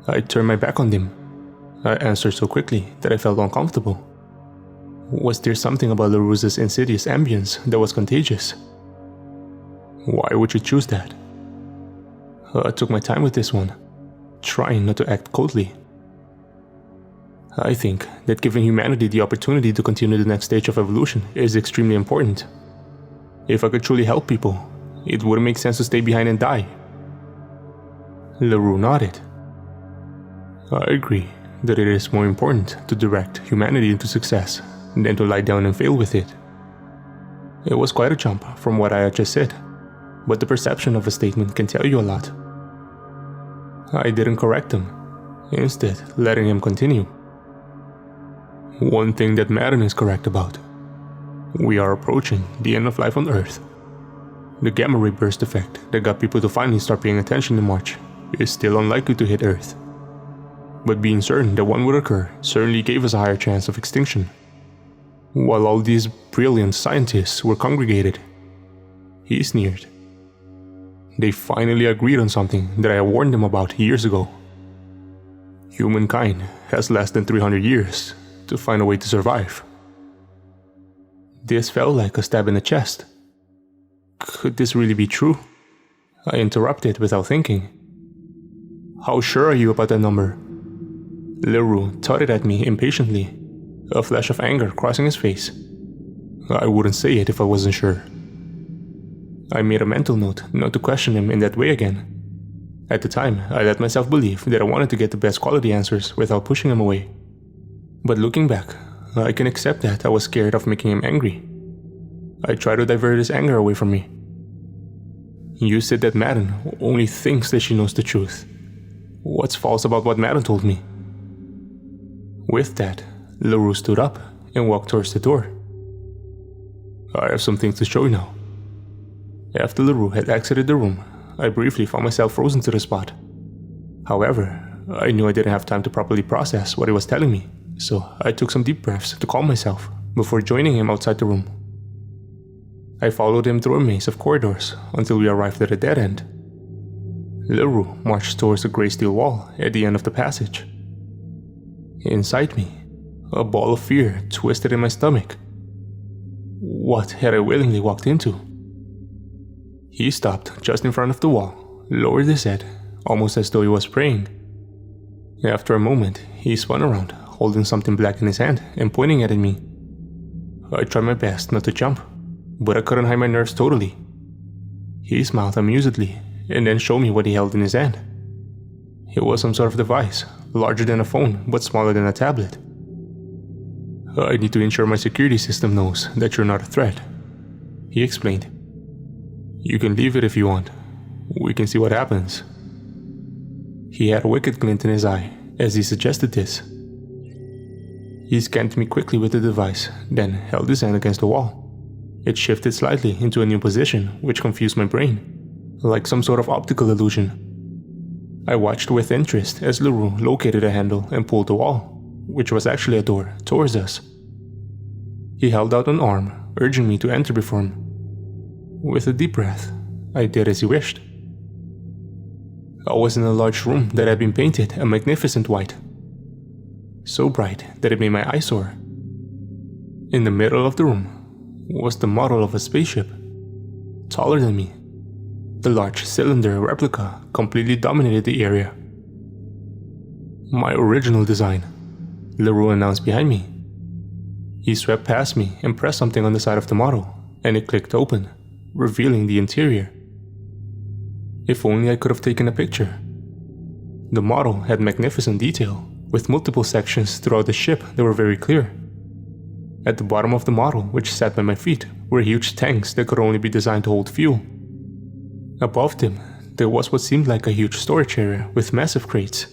I turned my back on him. I answered so quickly that I felt uncomfortable. Was there something about LaRue's insidious ambience that was contagious? Why would you choose that? I took my time with this one, trying not to act coldly. I think that giving humanity the opportunity to continue the next stage of evolution is extremely important. If I could truly help people, it wouldn't make sense to stay behind and die. LaRue nodded. I agree that it is more important to direct humanity into success than to lie down and fail with it. It was quite a jump from what I had just said, but the perception of a statement can tell you a lot. I didn't correct him, instead letting him continue. One thing that Madden is correct about. We are approaching the end of life on Earth. The gamma ray burst effect that got people to finally start paying attention in March is still unlikely to hit Earth. But being certain that one would occur certainly gave us a higher chance of extinction. While all these brilliant scientists were congregated, he sneered. They finally agreed on something that I warned them about years ago. Humankind has less than 300 years to find a way to survive. This felt like a stab in the chest. Could this really be true? I interrupted without thinking. How sure are you about that number? Leroux tutted at me impatiently, a flash of anger crossing his face. I wouldn't say it if I wasn't sure. I made a mental note not to question him in that way again. At the time, I let myself believe that I wanted to get the best quality answers without pushing him away. But looking back, I can accept that I was scared of making him angry. I tried to divert his anger away from me. You said that Madden only thinks that she knows the truth. What's false about what Madden told me? With that, Leroux stood up and walked towards the door. I have some things to show you now. After Leroux had exited the room, I briefly found myself frozen to the spot. However, I knew I didn't have time to properly process what he was telling me, so I took some deep breaths to calm myself before joining him outside the room. I followed him through a maze of corridors until we arrived at a dead end. Leroux marched towards the gray steel wall at the end of the passage. Inside me, a ball of fear twisted in my stomach. What had I willingly walked into? He stopped just in front of the wall, lowered his head, almost as though he was praying. After a moment, he spun around, holding something black in his hand and pointing it at me. I tried my best not to jump, but I couldn't hide my nerves totally. He smiled amusedly and then showed me what he held in his hand. It was some sort of device, larger than a phone but smaller than a tablet. I need to ensure my security system knows that you're not a threat, he explained. You can leave it if you want. We can see what happens. He had a wicked glint in his eye as he suggested this. He scanned me quickly with the device, then held his hand against the wall. It shifted slightly into a new position, which confused my brain, like some sort of optical illusion. I watched with interest as Leroux located a handle and pulled the wall, which was actually a door, towards us. He held out an arm, urging me to enter before him. With a deep breath, I did as he wished. I was in a large room that had been painted a magnificent white, so bright that it made my eyes sore. In the middle of the room was the model of a spaceship, taller than me. The large cylinder replica completely dominated the area. My original design, Leroux announced behind me. He swept past me and pressed something on the side of the model, and it clicked open, revealing the interior. If only I could have taken a picture. The model had magnificent detail, with multiple sections throughout the ship that were very clear. At the bottom of the model, which sat by my feet, were huge tanks that could only be designed to hold fuel. Above them, there was what seemed like a huge storage area with massive crates.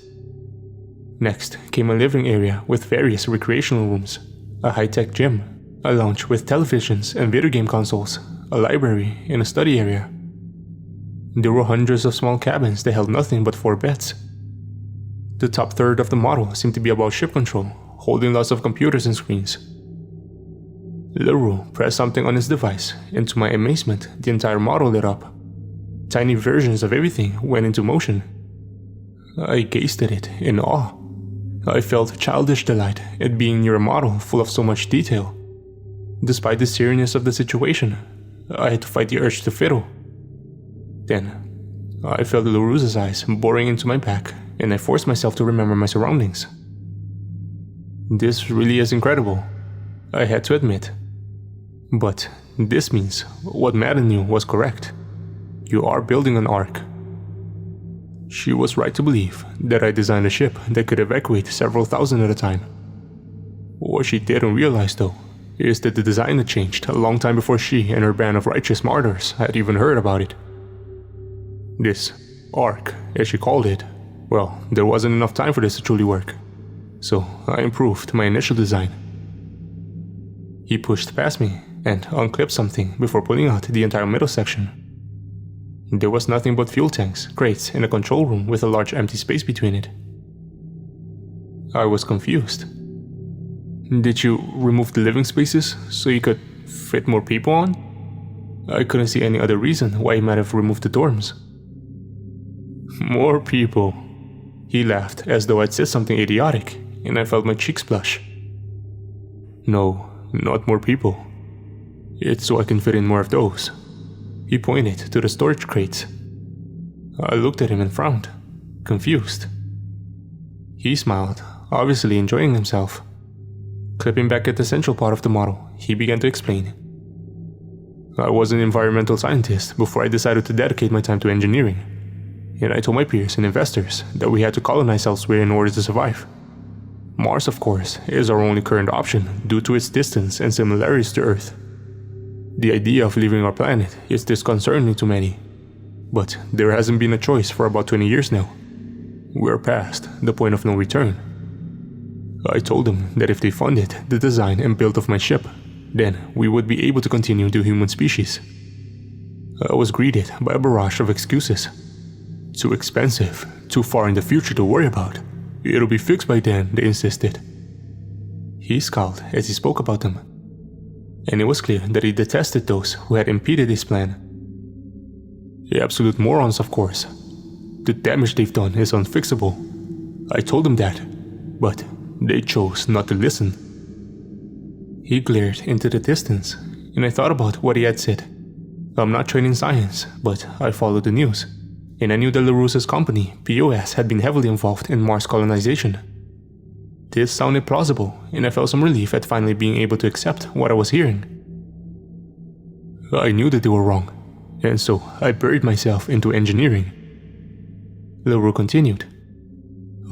Next came a living area with various recreational rooms, a high-tech gym, a lounge with televisions and video game consoles, a library, and a study area. There were hundreds of small cabins that held nothing but 4 beds. The top third of the model seemed to be about ship control, holding lots of computers and screens. Leroux pressed something on his device, and to my amazement, the entire model lit up. Tiny versions of everything went into motion. I gazed at it in awe. I felt childish delight at being near a model full of so much detail. Despite the seriousness of the situation, I had to fight the urge to fiddle. Then, I felt Leroux's eyes boring into my back, and I forced myself to remember my surroundings. This really is incredible, I had to admit. But this means what Madden knew was correct. You are building an Ark. She was right to believe that I designed a ship that could evacuate several thousand at a time. What she didn't realize, though, is that the design had changed a long time before she and her band of righteous martyrs had even heard about it. This arc, as she called it, well, there wasn't enough time for this to truly work. So I improved my initial design. He pushed past me and unclipped something before pulling out the entire middle section. There was nothing but fuel tanks, crates, and a control room with a large empty space between it. I was confused. Did you remove the living spaces so you could fit more people on? I couldn't see any other reason why he might have removed the dorms. More people. He laughed as though I'd said something idiotic, and I felt my cheeks blush. No, not more people. It's so I can fit in more of those. He pointed to the storage crates. I looked at him and frowned, confused. He smiled, obviously enjoying himself. Clipping back at the central part of the model, he began to explain. I was an environmental scientist before I decided to dedicate my time to engineering, and I told my peers and investors that we had to colonize elsewhere in order to survive. Mars, of course, is our only current option due to its distance and similarities to Earth. The idea of leaving our planet is disconcerting to many, but there hasn't been a choice for about 20 years now. We're past the point of no return. I told them that if they funded the design and build of my ship, then we would be able to continue the human species. I was greeted by a barrage of excuses. Too expensive, too far in the future to worry about. It'll be fixed by then, they insisted. He scowled as he spoke about them, and it was clear that he detested those who had impeded his plan. The absolute morons, of course. The damage they've done is unfixable. I told them that, but they chose not to listen. He glared into the distance, and I thought about what he had said. I'm not trained in science, but I followed the news, and I knew that LaRue's company, POS, had been heavily involved in Mars colonization. This sounded plausible, and I felt some relief at finally being able to accept what I was hearing. I knew that they were wrong, and so I buried myself into engineering. LaRue continued.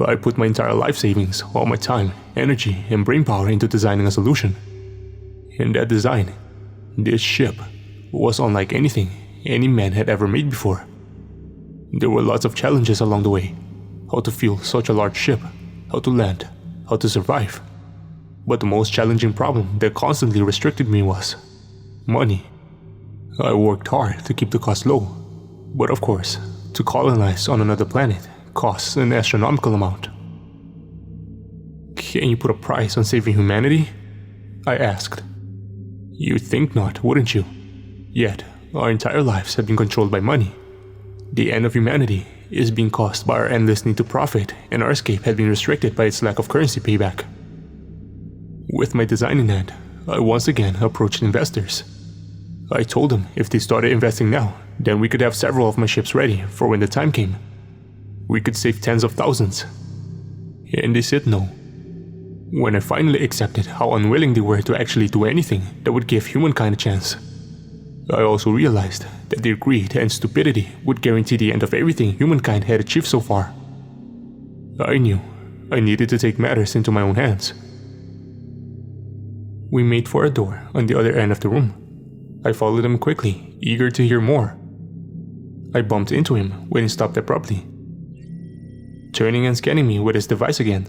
I put my entire life savings, all my time, energy, and brainpower into designing a solution. And that design, this ship, was unlike anything any man had ever made before. There were lots of challenges along the way. How to fuel such a large ship, how to land, how to survive. But the most challenging problem that constantly restricted me was money. I worked hard to keep the cost low, but of course, to colonize on another planet costs an astronomical amount. Can you put a price on saving humanity? I asked. You'd think not, wouldn't you? Yet, our entire lives have been controlled by money. The end of humanity is being caused by our endless need to profit, and our escape had been restricted by its lack of currency payback. With my design in hand, I once again approached investors. I told them if they started investing now, then we could have several of my ships ready for when the time came. We could save tens of thousands. And they said no. When I finally accepted how unwilling they were to actually do anything that would give humankind a chance, I also realized that their greed and stupidity would guarantee the end of everything humankind had achieved so far. I knew I needed to take matters into my own hands. We made for a door on the other end of the room. I followed him quickly, eager to hear more. I bumped into him when he stopped abruptly, turning and scanning me with his device again.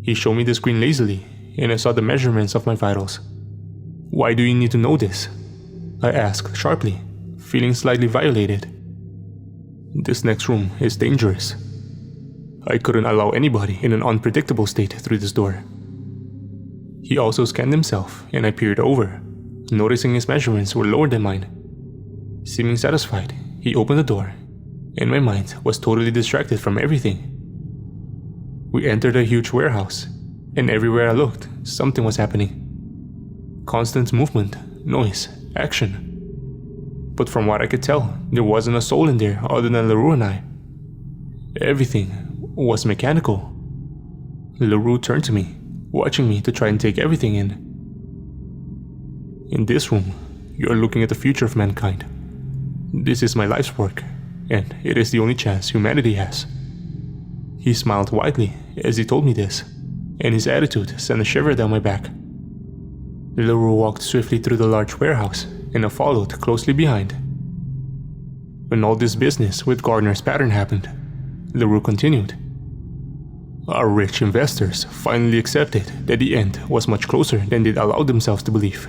He showed me the screen lazily, and I saw the measurements of my vitals. Why do you need to know this? I asked sharply, feeling slightly violated. This next room is dangerous. I couldn't allow anybody in an unpredictable state through this door. He also scanned himself, and I peered over, noticing his measurements were lower than mine. Seeming satisfied, he opened the door, and my mind was totally distracted from everything. We entered a huge warehouse, and everywhere I looked, something was happening. Constant movement, noise, action. But from what I could tell, there wasn't a soul in there other than LaRue and I. Everything was mechanical. LaRue turned to me, watching me to try and take everything in. In this room, you are looking at the future of mankind. This is my life's work, and it is the only chance humanity has. He smiled widely as he told me this, and his attitude sent a shiver down my back. LaRue walked swiftly through the large warehouse, and I followed closely behind. When all this business with Gardner's pattern happened, LaRue continued, our rich investors finally accepted that the end was much closer than they'd allowed themselves to believe.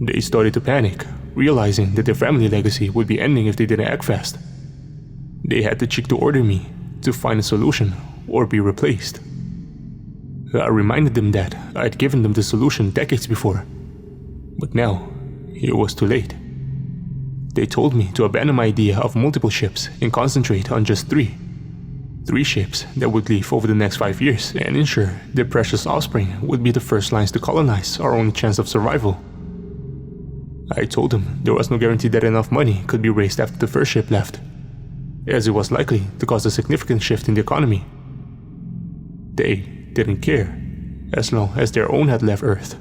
They started to panic, realizing that their family legacy would be ending if they didn't act fast. They had the cheek to order me to find a solution or be replaced. I reminded them that I had given them the solution decades before, but now it was too late. They told me to abandon my idea of multiple ships and concentrate on just three. 3 ships that would leave over the next 5 years and ensure their precious offspring would be the first lines to colonize our only chance of survival. I told them there was no guarantee that enough money could be raised after the first ship left, as it was likely to cause a significant shift in the economy. They didn't care, as long as their own had left Earth.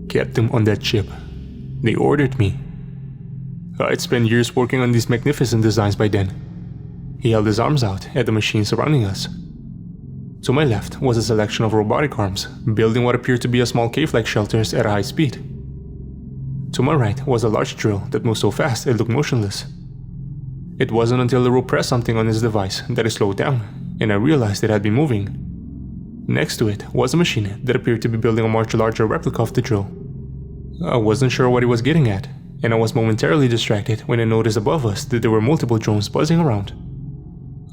Get them on that ship, they ordered me. I'd spent years working on these magnificent designs by then. He held his arms out at the machine surrounding us. To my left was a selection of robotic arms, building what appeared to be a small cave-like shelters at a high speed. To my right was a large drill that moved so fast it looked motionless. It wasn't until LaRue pressed something on his device that it slowed down, and I realized it had been moving. Next to it was a machine that appeared to be building a much larger replica of the drill. I wasn't sure what he was getting at, and I was momentarily distracted when I noticed above us that there were multiple drones buzzing around.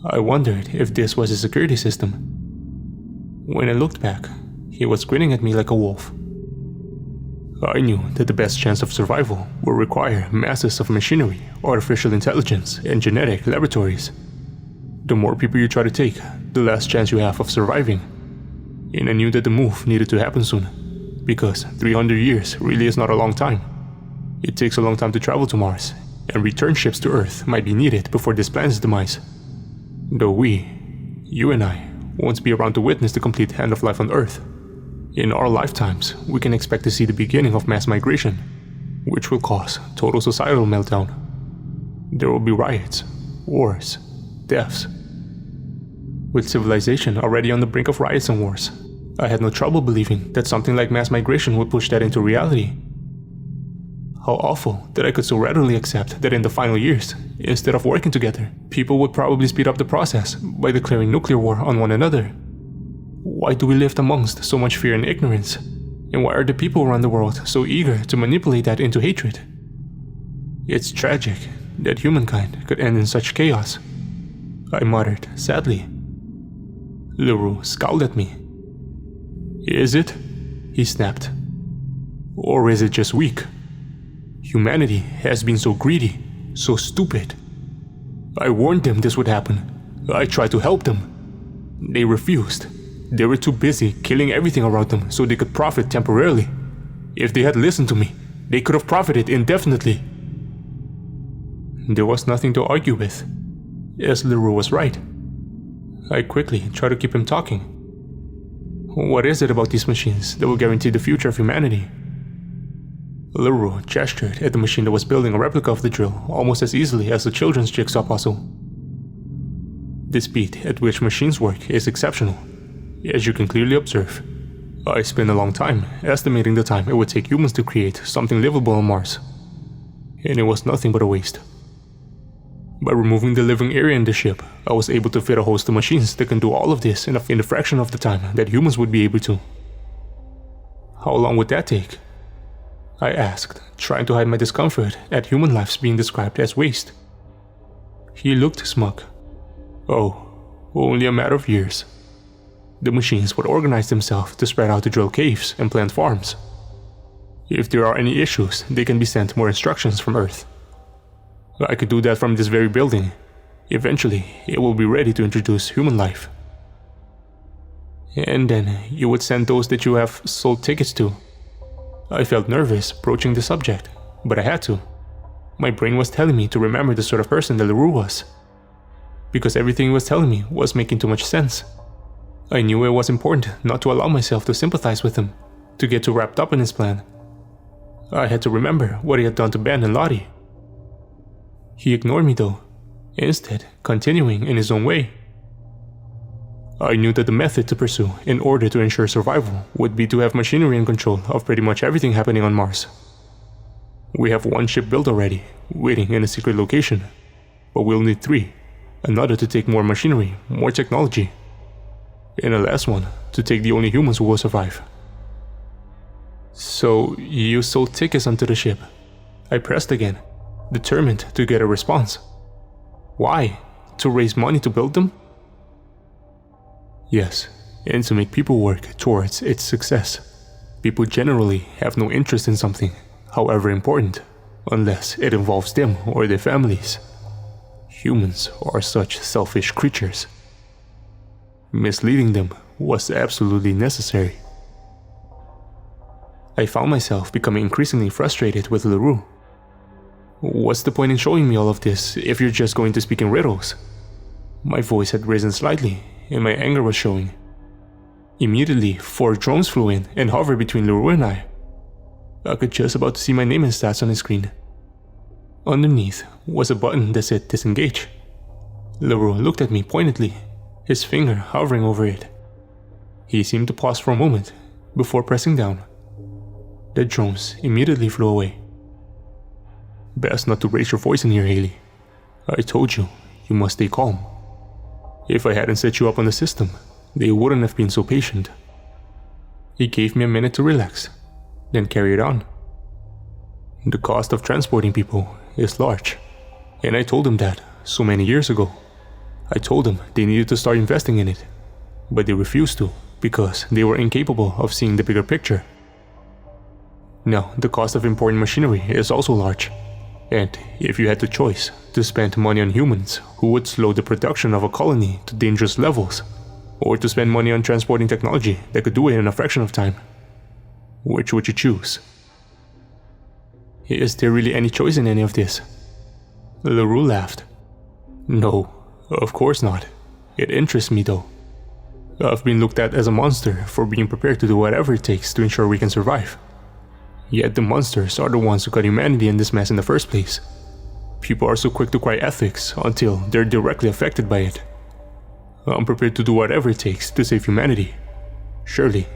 I wondered if this was a security system. When I looked back, he was grinning at me like a wolf. I knew that the best chance of survival would require masses of machinery, artificial intelligence, and genetic laboratories. The more people you try to take, the less chance you have of surviving. And I knew that the move needed to happen soon, because 300 years really is not a long time. It takes a long time to travel to Mars, and return ships to Earth might be needed before this planet's demise. Though we, you and I, won't be around to witness the complete end of life on Earth. In our lifetimes, we can expect to see the beginning of mass migration, which will cause total societal meltdown. There will be riots, wars, deaths. With civilization already on the brink of riots and wars, I had no trouble believing that something like mass migration would push that into reality. How awful that I could so readily accept that in the final years, instead of working together, people would probably speed up the process by declaring nuclear war on one another. Why do we live amongst so much fear and ignorance? And why are the people around the world so eager to manipulate that into hatred? It's tragic that humankind could end in such chaos, I muttered sadly. LaRue scowled at me. Is it? He snapped. Or is it just weak? Humanity has been so greedy, so stupid. I warned them this would happen. I tried to help them. They refused. They were too busy killing everything around them so they could profit temporarily. If they had listened to me, they could have profited indefinitely. There was nothing to argue with, as LaRue was right. I quickly tried to keep him talking. What is it about these machines that will guarantee the future of humanity? LaRue gestured at the machine that was building a replica of the drill almost as easily as a children's jigsaw puzzle. The speed at which machines work is exceptional, as you can clearly observe. I spent a long time estimating the time it would take humans to create something livable on Mars, and it was nothing but a waste. By removing the living area in the ship, I was able to fit a host of machines that can do all of this in a fraction of the time that humans would be able to. How long would that take? I asked, trying to hide my discomfort at human lives being described as waste. He looked smug. Oh, only a matter of years. The machines would organize themselves to spread out to drill caves and plant farms. If there are any issues, they can be sent more instructions from Earth. I could do that from this very building. Eventually, it will be ready to introduce human life. And then you would send those that you have sold tickets to. I felt nervous approaching the subject, but I had to. My brain was telling me to remember the sort of person that LaRue was, because everything he was telling me was making too much sense. I knew it was important not to allow myself to sympathize with him, to get too wrapped up in his plan. I had to remember what he had done to Ben and Lottie. He ignored me though, instead continuing in his own way. I knew that the method to pursue in order to ensure survival would be to have machinery in control of pretty much everything happening on Mars. We have 1 ship built already, waiting in a secret location. But we'll need 3. Another to take more machinery, more technology. And a last one to take the only humans who will survive. So, you sold tickets onto the ship? I pressed again, determined to get a response. Why? To raise money to build them? Yes, and to make people work towards its success. People generally have no interest in something, however important, unless it involves them or their families. Humans are such selfish creatures. Misleading them was absolutely necessary. I found myself becoming increasingly frustrated with LaRue. What's the point in showing me all of this if you're just going to speak in riddles? My voice had risen slightly, and my anger was showing. Immediately, 4 drones flew in and hovered between LaRue and I. I could just about see my name and stats on the screen. Underneath was a button that said disengage. LaRue looked at me pointedly, his finger hovering over it. He seemed to pause for a moment before pressing down. The drones immediately flew away. Best not to raise your voice in here, Haley. I told you, you must stay calm. If I hadn't set you up on the system, they wouldn't have been so patient. He gave me a minute to relax, then carried on. The cost of transporting people is large, and I told him that so many years ago. I told them they needed to start investing in it, but they refused to because they were incapable of seeing the bigger picture. Now, the cost of importing machinery is also large, and if you had the choice to spend money on humans who would slow the production of a colony to dangerous levels, or to spend money on transporting technology that could do it in a fraction of time, which would you choose? Is there really any choice in any of this? LaRue laughed. No, of course not. It interests me though. I've been looked at as a monster for being prepared to do whatever it takes to ensure we can survive. Yet the monsters are the ones who got humanity in this mess in the first place. People are so quick to cry ethics until they're directly affected by it. I'm prepared to do whatever it takes to save humanity. Surely,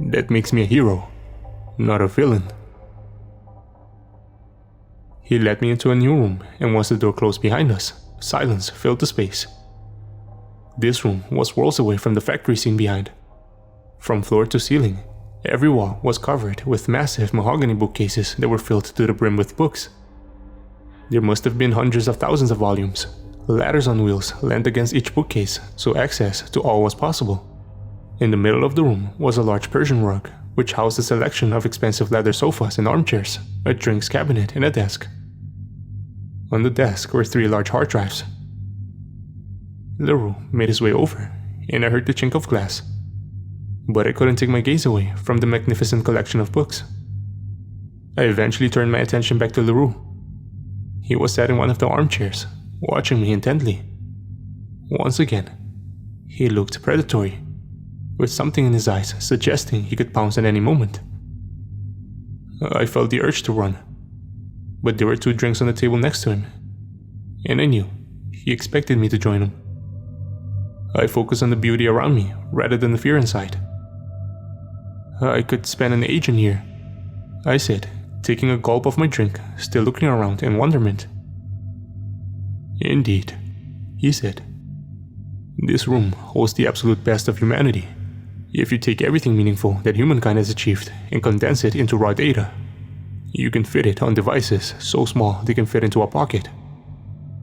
that makes me a hero, not a villain. He led me into a new room, and once the door closed behind us, silence filled the space. This room was worlds away from the factory scene behind. From floor to ceiling, every wall was covered with massive mahogany bookcases that were filled to the brim with books. There must have been hundreds of thousands of volumes. Ladders on wheels leaned against each bookcase, so access to all was possible. In the middle of the room was a large Persian rug, which housed a selection of expensive leather sofas and armchairs, a drinks cabinet, and a desk. On the desk were 3 large hard drives. LaRue made his way over, and I heard the chink of glass. But I couldn't take my gaze away from the magnificent collection of books. I eventually turned my attention back to LaRue. He was sat in one of the armchairs, watching me intently. Once again, he looked predatory, with something in his eyes suggesting he could pounce at any moment. I felt the urge to run, but there were 2 drinks on the table next to him, and I knew he expected me to join him. I focused on the beauty around me rather than the fear inside. I could spend an age in here, I said, taking a gulp of my drink, still looking around in wonderment. Indeed, he said. This room holds the absolute best of humanity. If you take everything meaningful that humankind has achieved and condense it into raw data, you can fit it on devices so small they can fit into a pocket.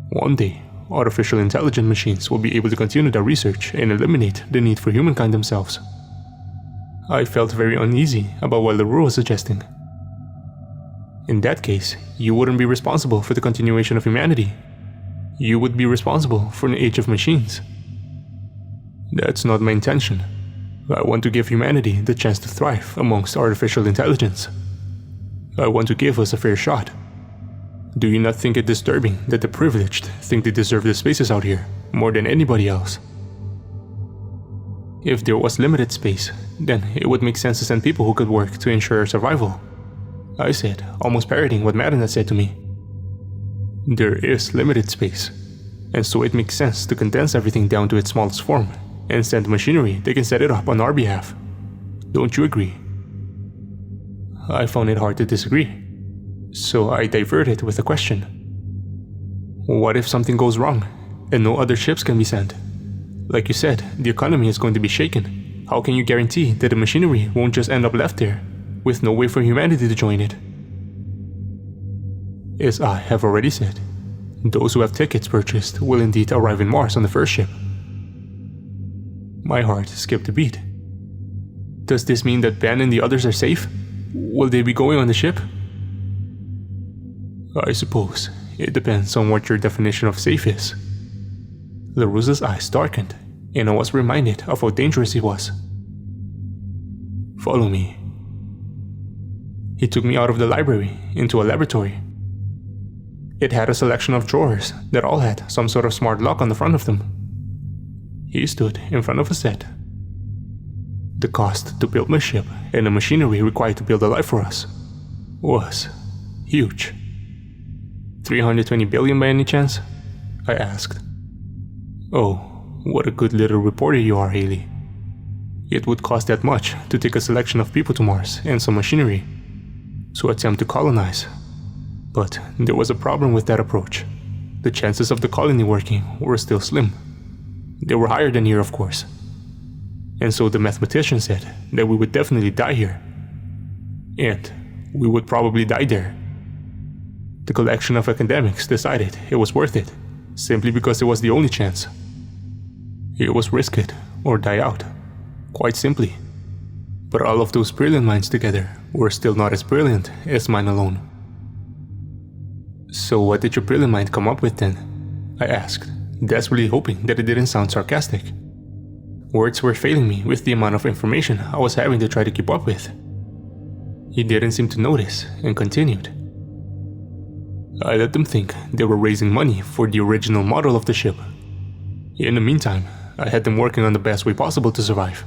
One day, artificial intelligent machines will be able to continue their research and eliminate the need for humankind themselves. I felt very uneasy about what LaRue was suggesting. In that case, you wouldn't be responsible for the continuation of humanity. You would be responsible for an age of machines. That's not my intention. I want to give humanity the chance to thrive amongst artificial intelligence. I want to give us a fair shot. Do you not think it disturbing that the privileged think they deserve the spaces out here more than anybody else? If there was limited space, then it would make sense to send people who could work to ensure our survival, I said, almost parroting what Madden had said to me. There is limited space, and so it makes sense to condense everything down to its smallest form and send machinery that can set it up on our behalf. Don't you agree? I found it hard to disagree. So I diverted with a question. What if something goes wrong and no other ships can be sent? Like you said, the economy is going to be shaken. How can you guarantee that the machinery won't just end up left there, with no way for humanity to join it? As I have already said, those who have tickets purchased will indeed arrive in Mars on the first ship. My heart skipped a beat. Does this mean that Ben and the others are safe? Will they be going on the ship? I suppose it depends on what your definition of safe is. LaRuse's eyes darkened, and I was reminded of how dangerous he was. Follow me. He took me out of the library into a laboratory. It had a selection of drawers that all had some sort of smart lock on the front of them. He stood in front of a set. The cost to build my ship and the machinery required to build a life for us was huge. 320 billion by any chance? I asked. Oh, what a good little reporter you are, Haley. It would cost that much to take a selection of people to Mars and some machinery to attempt to colonize. But there was a problem with that approach. The chances of the colony working were still slim. They were higher than here, of course. And so the mathematician said that we would definitely die here. And we would probably die there. The collection of academics decided it was worth it, simply because it was the only chance. It was risk it or die out, quite simply. But all of those brilliant minds together were still not as brilliant as mine alone. So what did your brilliant mind come up with then? I asked, desperately hoping that it didn't sound sarcastic. Words were failing me with the amount of information I was having to try to keep up with. He didn't seem to notice and continued. I let them think they were raising money for the original model of the ship. In the meantime, I had them working on the best way possible to survive.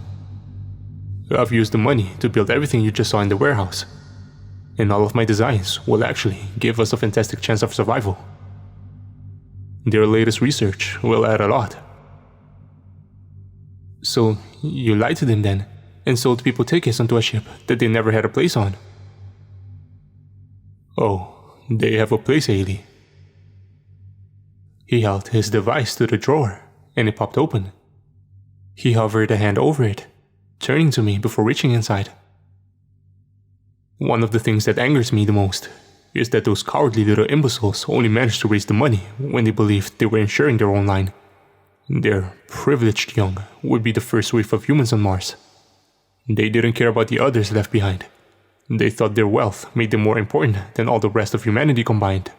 I've used the money to build everything you just saw in the warehouse. And all of my designs will actually give us a fantastic chance of survival. Their latest research will add a lot. So, you lied to them then, and sold people tickets onto a ship that they never had a place on. Oh, they have a place, Haley. He held his device to the drawer, and it popped open. He hovered a hand over it, turning to me before reaching inside. One of the things that angers me the most is that those cowardly little imbeciles only managed to raise the money when they believed they were ensuring their own line. Their privileged young would be the first wave of humans on Mars. They didn't care about the others left behind. They thought their wealth made them more important than all the rest of humanity combined.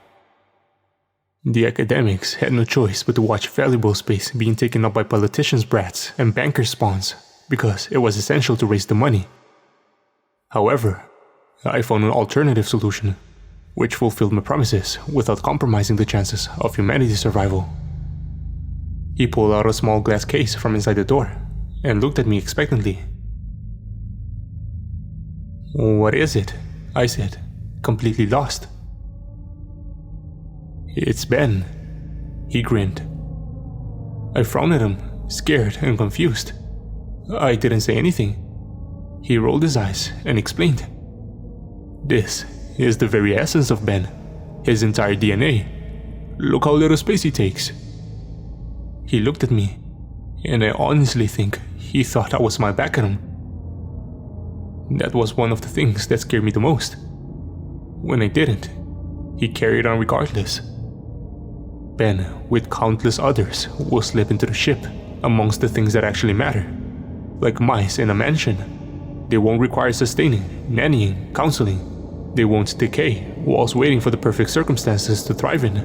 The academics had no choice but to watch valuable space being taken up by politicians' brats and bankers' spawns because it was essential to raise the money. However, I found an alternative solution, which fulfilled my promises without compromising the chances of humanity's survival. He pulled out a small glass case from inside the door and looked at me expectantly. "What is it?" I said, completely lost. "It's Ben." He grinned. I frowned at him, scared and confused. I didn't say anything. He rolled his eyes and explained. "This is the very essence of Ben, his entire DNA. Look how little space he takes." He looked at me, and I honestly think he thought I was my back at him. That was one of the things that scared me the most. When I didn't, he carried on regardless. Ben, with countless others, will slip into the ship amongst the things that actually matter. Like mice in a mansion. They won't require sustaining, nannying, counseling. They won't decay whilst waiting for the perfect circumstances to thrive in.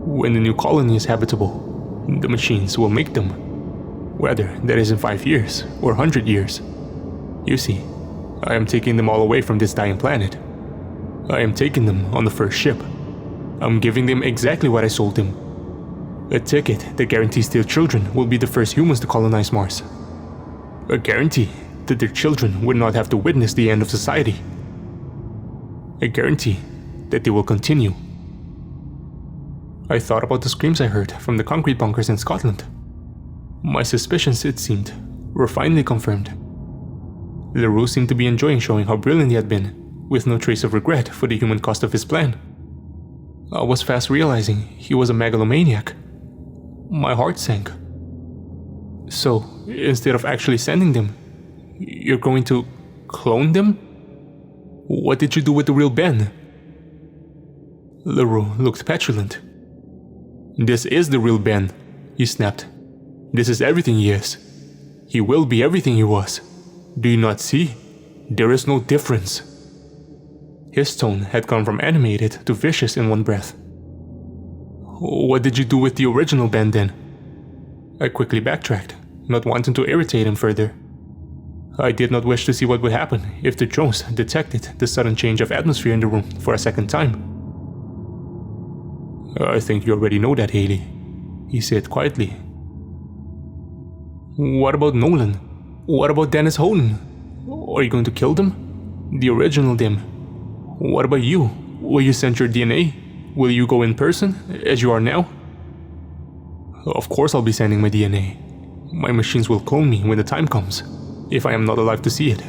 When the new colony is habitable, the machines will make them. Whether that is in 5 years or 100 years. You see, I am taking them all away from this dying planet. I am taking them on the first ship. I'm giving them exactly what I sold them. A ticket that guarantees their children will be the first humans to colonize Mars. A guarantee that their children would not have to witness the end of society. A guarantee that they will continue. I thought about the screams I heard from the concrete bunkers in Scotland. My suspicions, it seemed, were finally confirmed. LaRue seemed to be enjoying showing how brilliant he had been, with no trace of regret for the human cost of his plan. I was fast realizing he was a megalomaniac. My heart sank. So, instead of actually sending them, you're going to clone them? What did you do with the real Ben? LaRue looked petulant. This is the real Ben, he snapped. This is everything he is. He will be everything he was. Do you not see? There is no difference. His tone had gone from animated to vicious in one breath. What did you do with the original Ben then? I quickly backtracked, not wanting to irritate him further. I did not wish to see what would happen if the drones detected the sudden change of atmosphere in the room for a second time. I think you already know that, Haley, he said quietly. What about Nolan? What about Dennis Houghton? Are you going to kill them? The original them? What about you? Will you send your DNA? Will you go in person, as you are now? Of course I'll be sending my DNA. My machines will clone me when the time comes, if I am not alive to see it.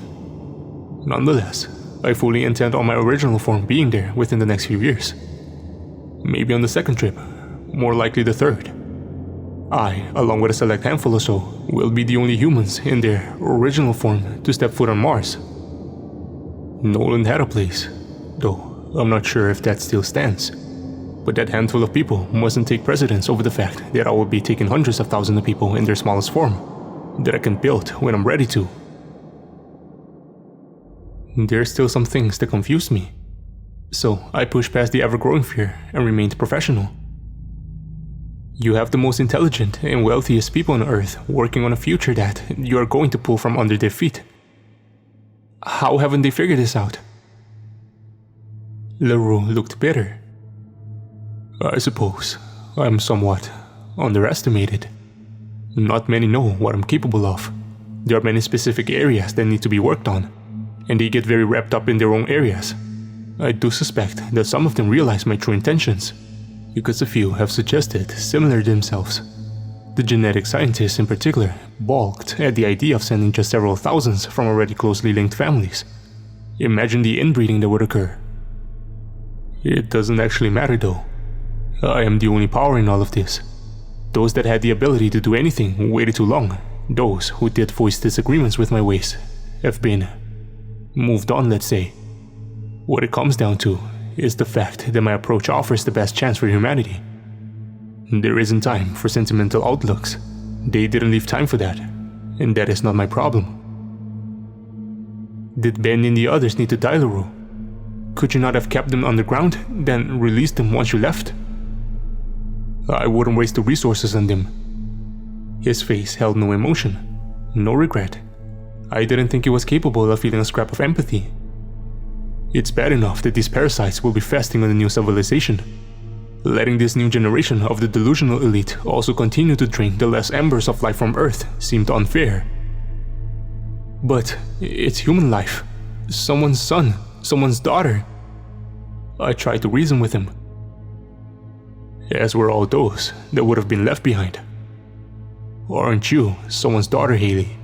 Nonetheless, I fully intend on my original form being there within the next few years. Maybe on the second trip, more likely the third. I, along with a select handful or so, will be the only humans in their original form to step foot on Mars. Nolan had a place, though I'm not sure if that still stands. But that handful of people mustn't take precedence over the fact that I will be taking hundreds of thousands of people in their smallest form, that I can build when I'm ready to. There's still some things that confuse me. So I pushed past the ever-growing fear and remained professional. You have the most intelligent and wealthiest people on Earth working on a future that you are going to pull from under their feet. How haven't they figured this out? LaRue looked bitter. I suppose I'm somewhat underestimated. Not many know what I'm capable of. There are many specific areas that need to be worked on, and they get very wrapped up in their own areas. I do suspect that some of them realize my true intentions, because a few have suggested similar themselves. The genetic scientists in particular balked at the idea of sending just several thousands from already closely linked families. Imagine the inbreeding that would occur. It doesn't actually matter though. I am the only power in all of this. Those that had the ability to do anything waited too long. Those who did voice disagreements with my ways have been moved on, let's say. What it comes down to is the fact that my approach offers the best chance for humanity. There isn't time for sentimental outlooks. They didn't leave time for that, and that is not my problem. Did Ben and the others need to die, LaRue? Could you not have kept them underground, then released them once you left? I wouldn't waste the resources on them. His face held no emotion, no regret. I didn't think he was capable of feeling a scrap of empathy. It's bad enough that these parasites will be feasting on the new civilization. Letting this new generation of the delusional elite also continue to drain the last embers of life from Earth seemed unfair. But it's human life. Someone's son, someone's daughter. I tried to reason with him. As were all those that would have been left behind. Aren't you someone's daughter, Haley?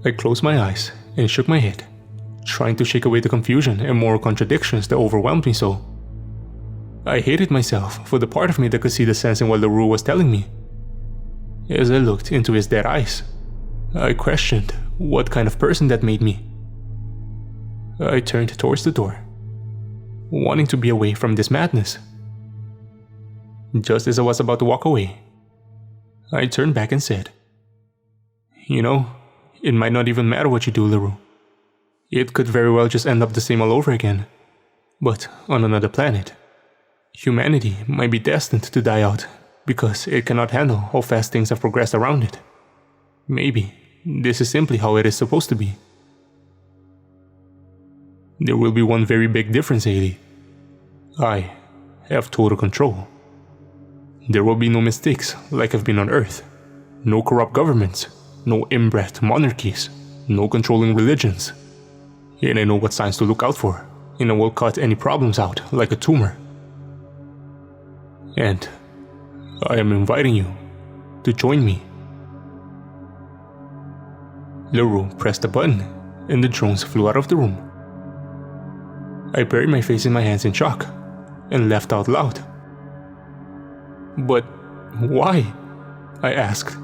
I closed my eyes and shook my head, trying to shake away the confusion and moral contradictions that overwhelmed me so. I hated myself for the part of me that could see the sense in what LaRue was telling me. As I looked into his dead eyes, I questioned what kind of person that made me. I turned towards the door, wanting to be away from this madness. Just as I was about to walk away, I turned back and said, "You know, it might not even matter what you do, LaRue. It could very well just end up the same all over again, but on another planet. Humanity might be destined to die out because it cannot handle how fast things have progressed around it. Maybe this is simply how it is supposed to be. There will be one very big difference, Haley. I have total control. There will be no mistakes like have been on Earth, no corrupt governments, no inbred monarchies, no controlling religions. And I know what signs to look out for, and I will cut any problems out like a tumor. And I am inviting you to join me." LaRue pressed a button, and the drones flew out of the room. I buried my face in my hands in shock and laughed out loud. "But why?" I asked,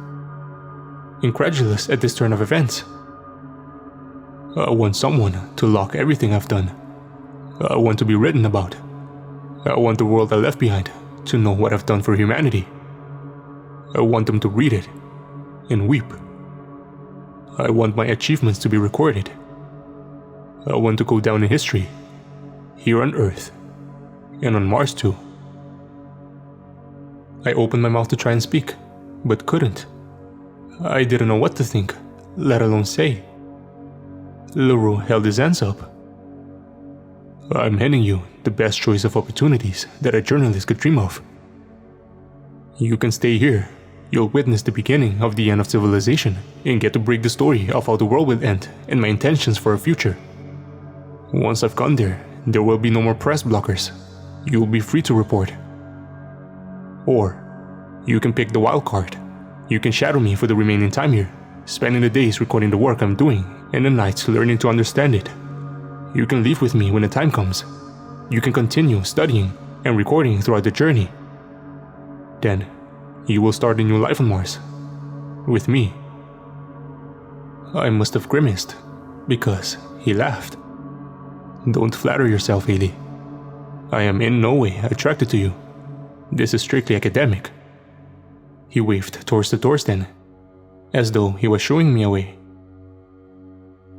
incredulous at this turn of events. "I want someone to log everything I've done. I want to be written about. I want the world I left behind to know what I've done for humanity. I want them to read it and weep. I want my achievements to be recorded. I want to go down in history, here on Earth, and on Mars too." I opened my mouth to try and speak, but couldn't. I didn't know what to think, let alone say. LaRue held his hands up. "I'm handing you the best choice of opportunities that a journalist could dream of. You can stay here. You'll witness the beginning of the end of civilization and get to break the story of how the world will end and my intentions for a future. Once I've gone there, there will be no more press blockers. You'll be free to report. Or, you can pick the wild card. You can shadow me for the remaining time here, spending the days recording the work I'm doing and the nights learning to understand it. You can leave with me when the time comes. You can continue studying and recording throughout the journey. Then, you will start a new life on Mars. With me." I must have grimaced, because he laughed. "Don't flatter yourself, Haley. I am in no way attracted to you. This is strictly academic." He waved towards the doors then, as though he was showing me a way.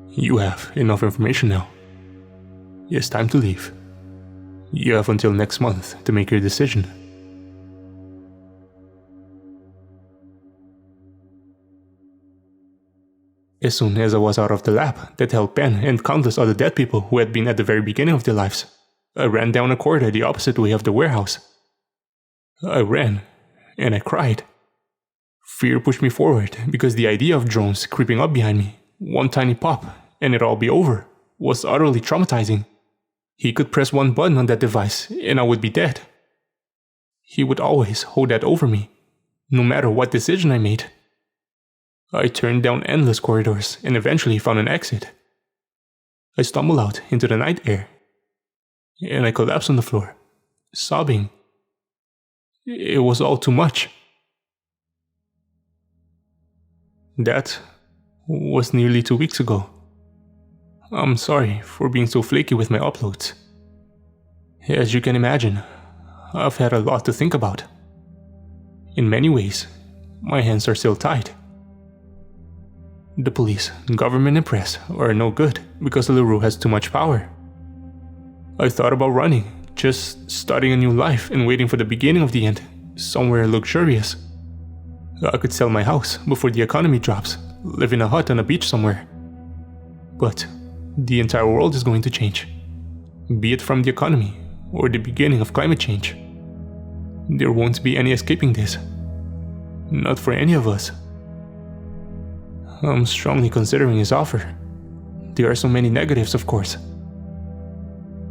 "You have enough information now. It's time to leave. You have until next month to make your decision." As soon as I was out of the lab that held Ben and countless other dead people who had been at the very beginning of their lives, I ran down a corridor the opposite way of the warehouse. I ran, and I cried. Fear pushed me forward because the idea of drones creeping up behind me, one tiny pop, and it'd all be over, was utterly traumatizing. He could press one button on that device and I would be dead. He would always hold that over me, no matter what decision I made. I turned down endless corridors and eventually found an exit. I stumbled out into the night air, and I collapsed on the floor, sobbing. It was all too much. That was nearly 2 weeks ago. I'm sorry for being so flaky with my uploads. As you can imagine, I've had a lot to think about. In many ways, my hands are still tied. The police, government and press are no good because LaRue has too much power. I thought about running, just starting a new life and waiting for the beginning of the end, somewhere luxurious. I could sell my house before the economy drops, live in a hut on a beach somewhere. But the entire world is going to change, be it from the economy or the beginning of climate change. There won't be any escaping this. Not for any of us. I'm strongly considering his offer. There are so many negatives, of course.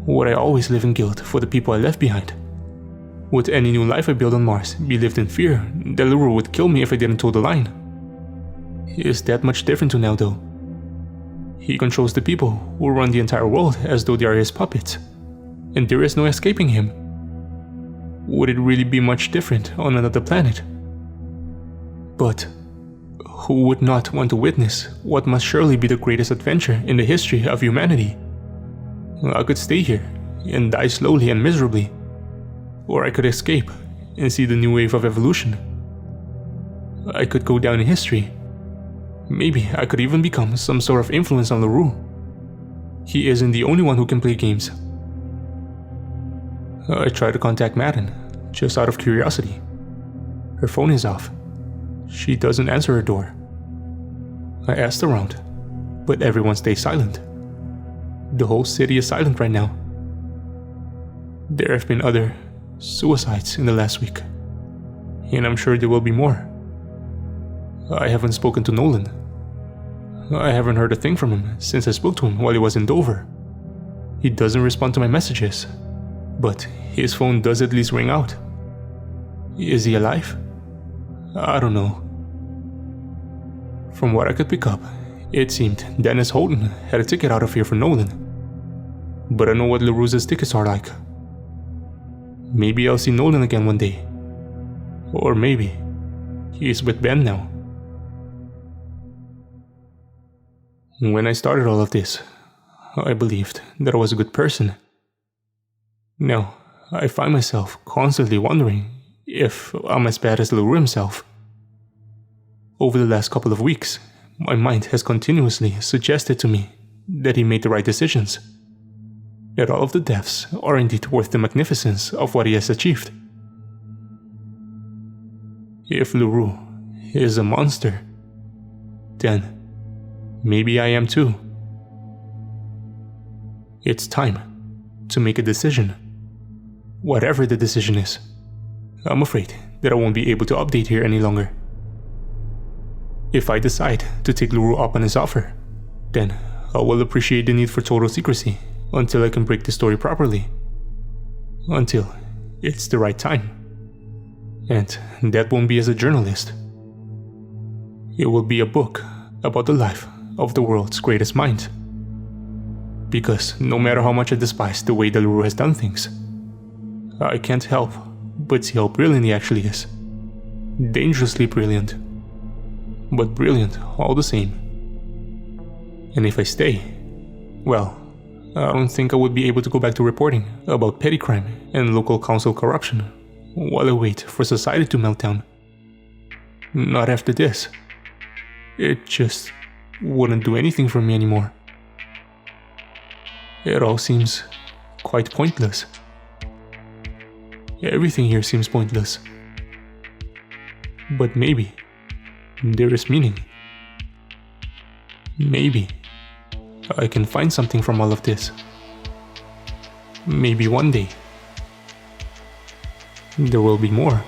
Would I always live in guilt for the people I left behind? Would any new life I build on Mars be lived in fear that LaRue would kill me if I didn't toe the line? Is that much different to now, though? He controls the people who run the entire world as though they are his puppets, and there is no escaping him. Would it really be much different on another planet? But who would not want to witness what must surely be the greatest adventure in the history of humanity? I could stay here and die slowly and miserably, or I could escape and see the new wave of evolution. I could go down in history. Maybe I could even become some sort of influence on LaRue. He isn't the only one who can play games. I tried to contact Madden, just out of curiosity. Her phone is off. She doesn't answer her door. I asked around, but everyone stays silent. The whole city is silent right now. There have been other suicides in the last week, and I'm sure there will be more. I haven't spoken to Nolan. I haven't heard a thing from him since I spoke to him while he was in Dover. He doesn't respond to my messages, but his phone does at least ring out. Is he alive? I don't know. From what I could pick up, it seemed Dennis Houghton had a ticket out of here for Nolan. but I know what LaRue's tickets are like. Maybe I'll see Nolan again one day. Or maybe he's with Ben now. When I started all of this, I believed that I was a good person. Now, I find myself constantly wondering if I'm as bad as LaRue himself. Over the last couple of weeks, my mind has continuously suggested to me that he made the right decisions. That all of the deaths are indeed worth the magnificence of what he has achieved. If LaRue is a monster, then maybe I am too. It's time to make a decision. Whatever the decision is, I'm afraid that I won't be able to update here any longer. If I decide to take LaRue up on his offer, then I will appreciate the need for total secrecy until I can break the story properly. Until it's the right time. And that won't be as a journalist. It will be a book about the life of the world's greatest mind. Because no matter how much I despise the way that LaRue has done things, I can't help but see how brilliant he actually is. Dangerously brilliant. But brilliant all the same. And if I stay, well, I don't think I would be able to go back to reporting about petty crime and local council corruption while I wait for society to melt down. Not after this. It just wouldn't do anything for me anymore. It all seems quite pointless. Everything here seems pointless. But maybe there is meaning. Maybe I can find something from all of this. Maybe one day there will be more.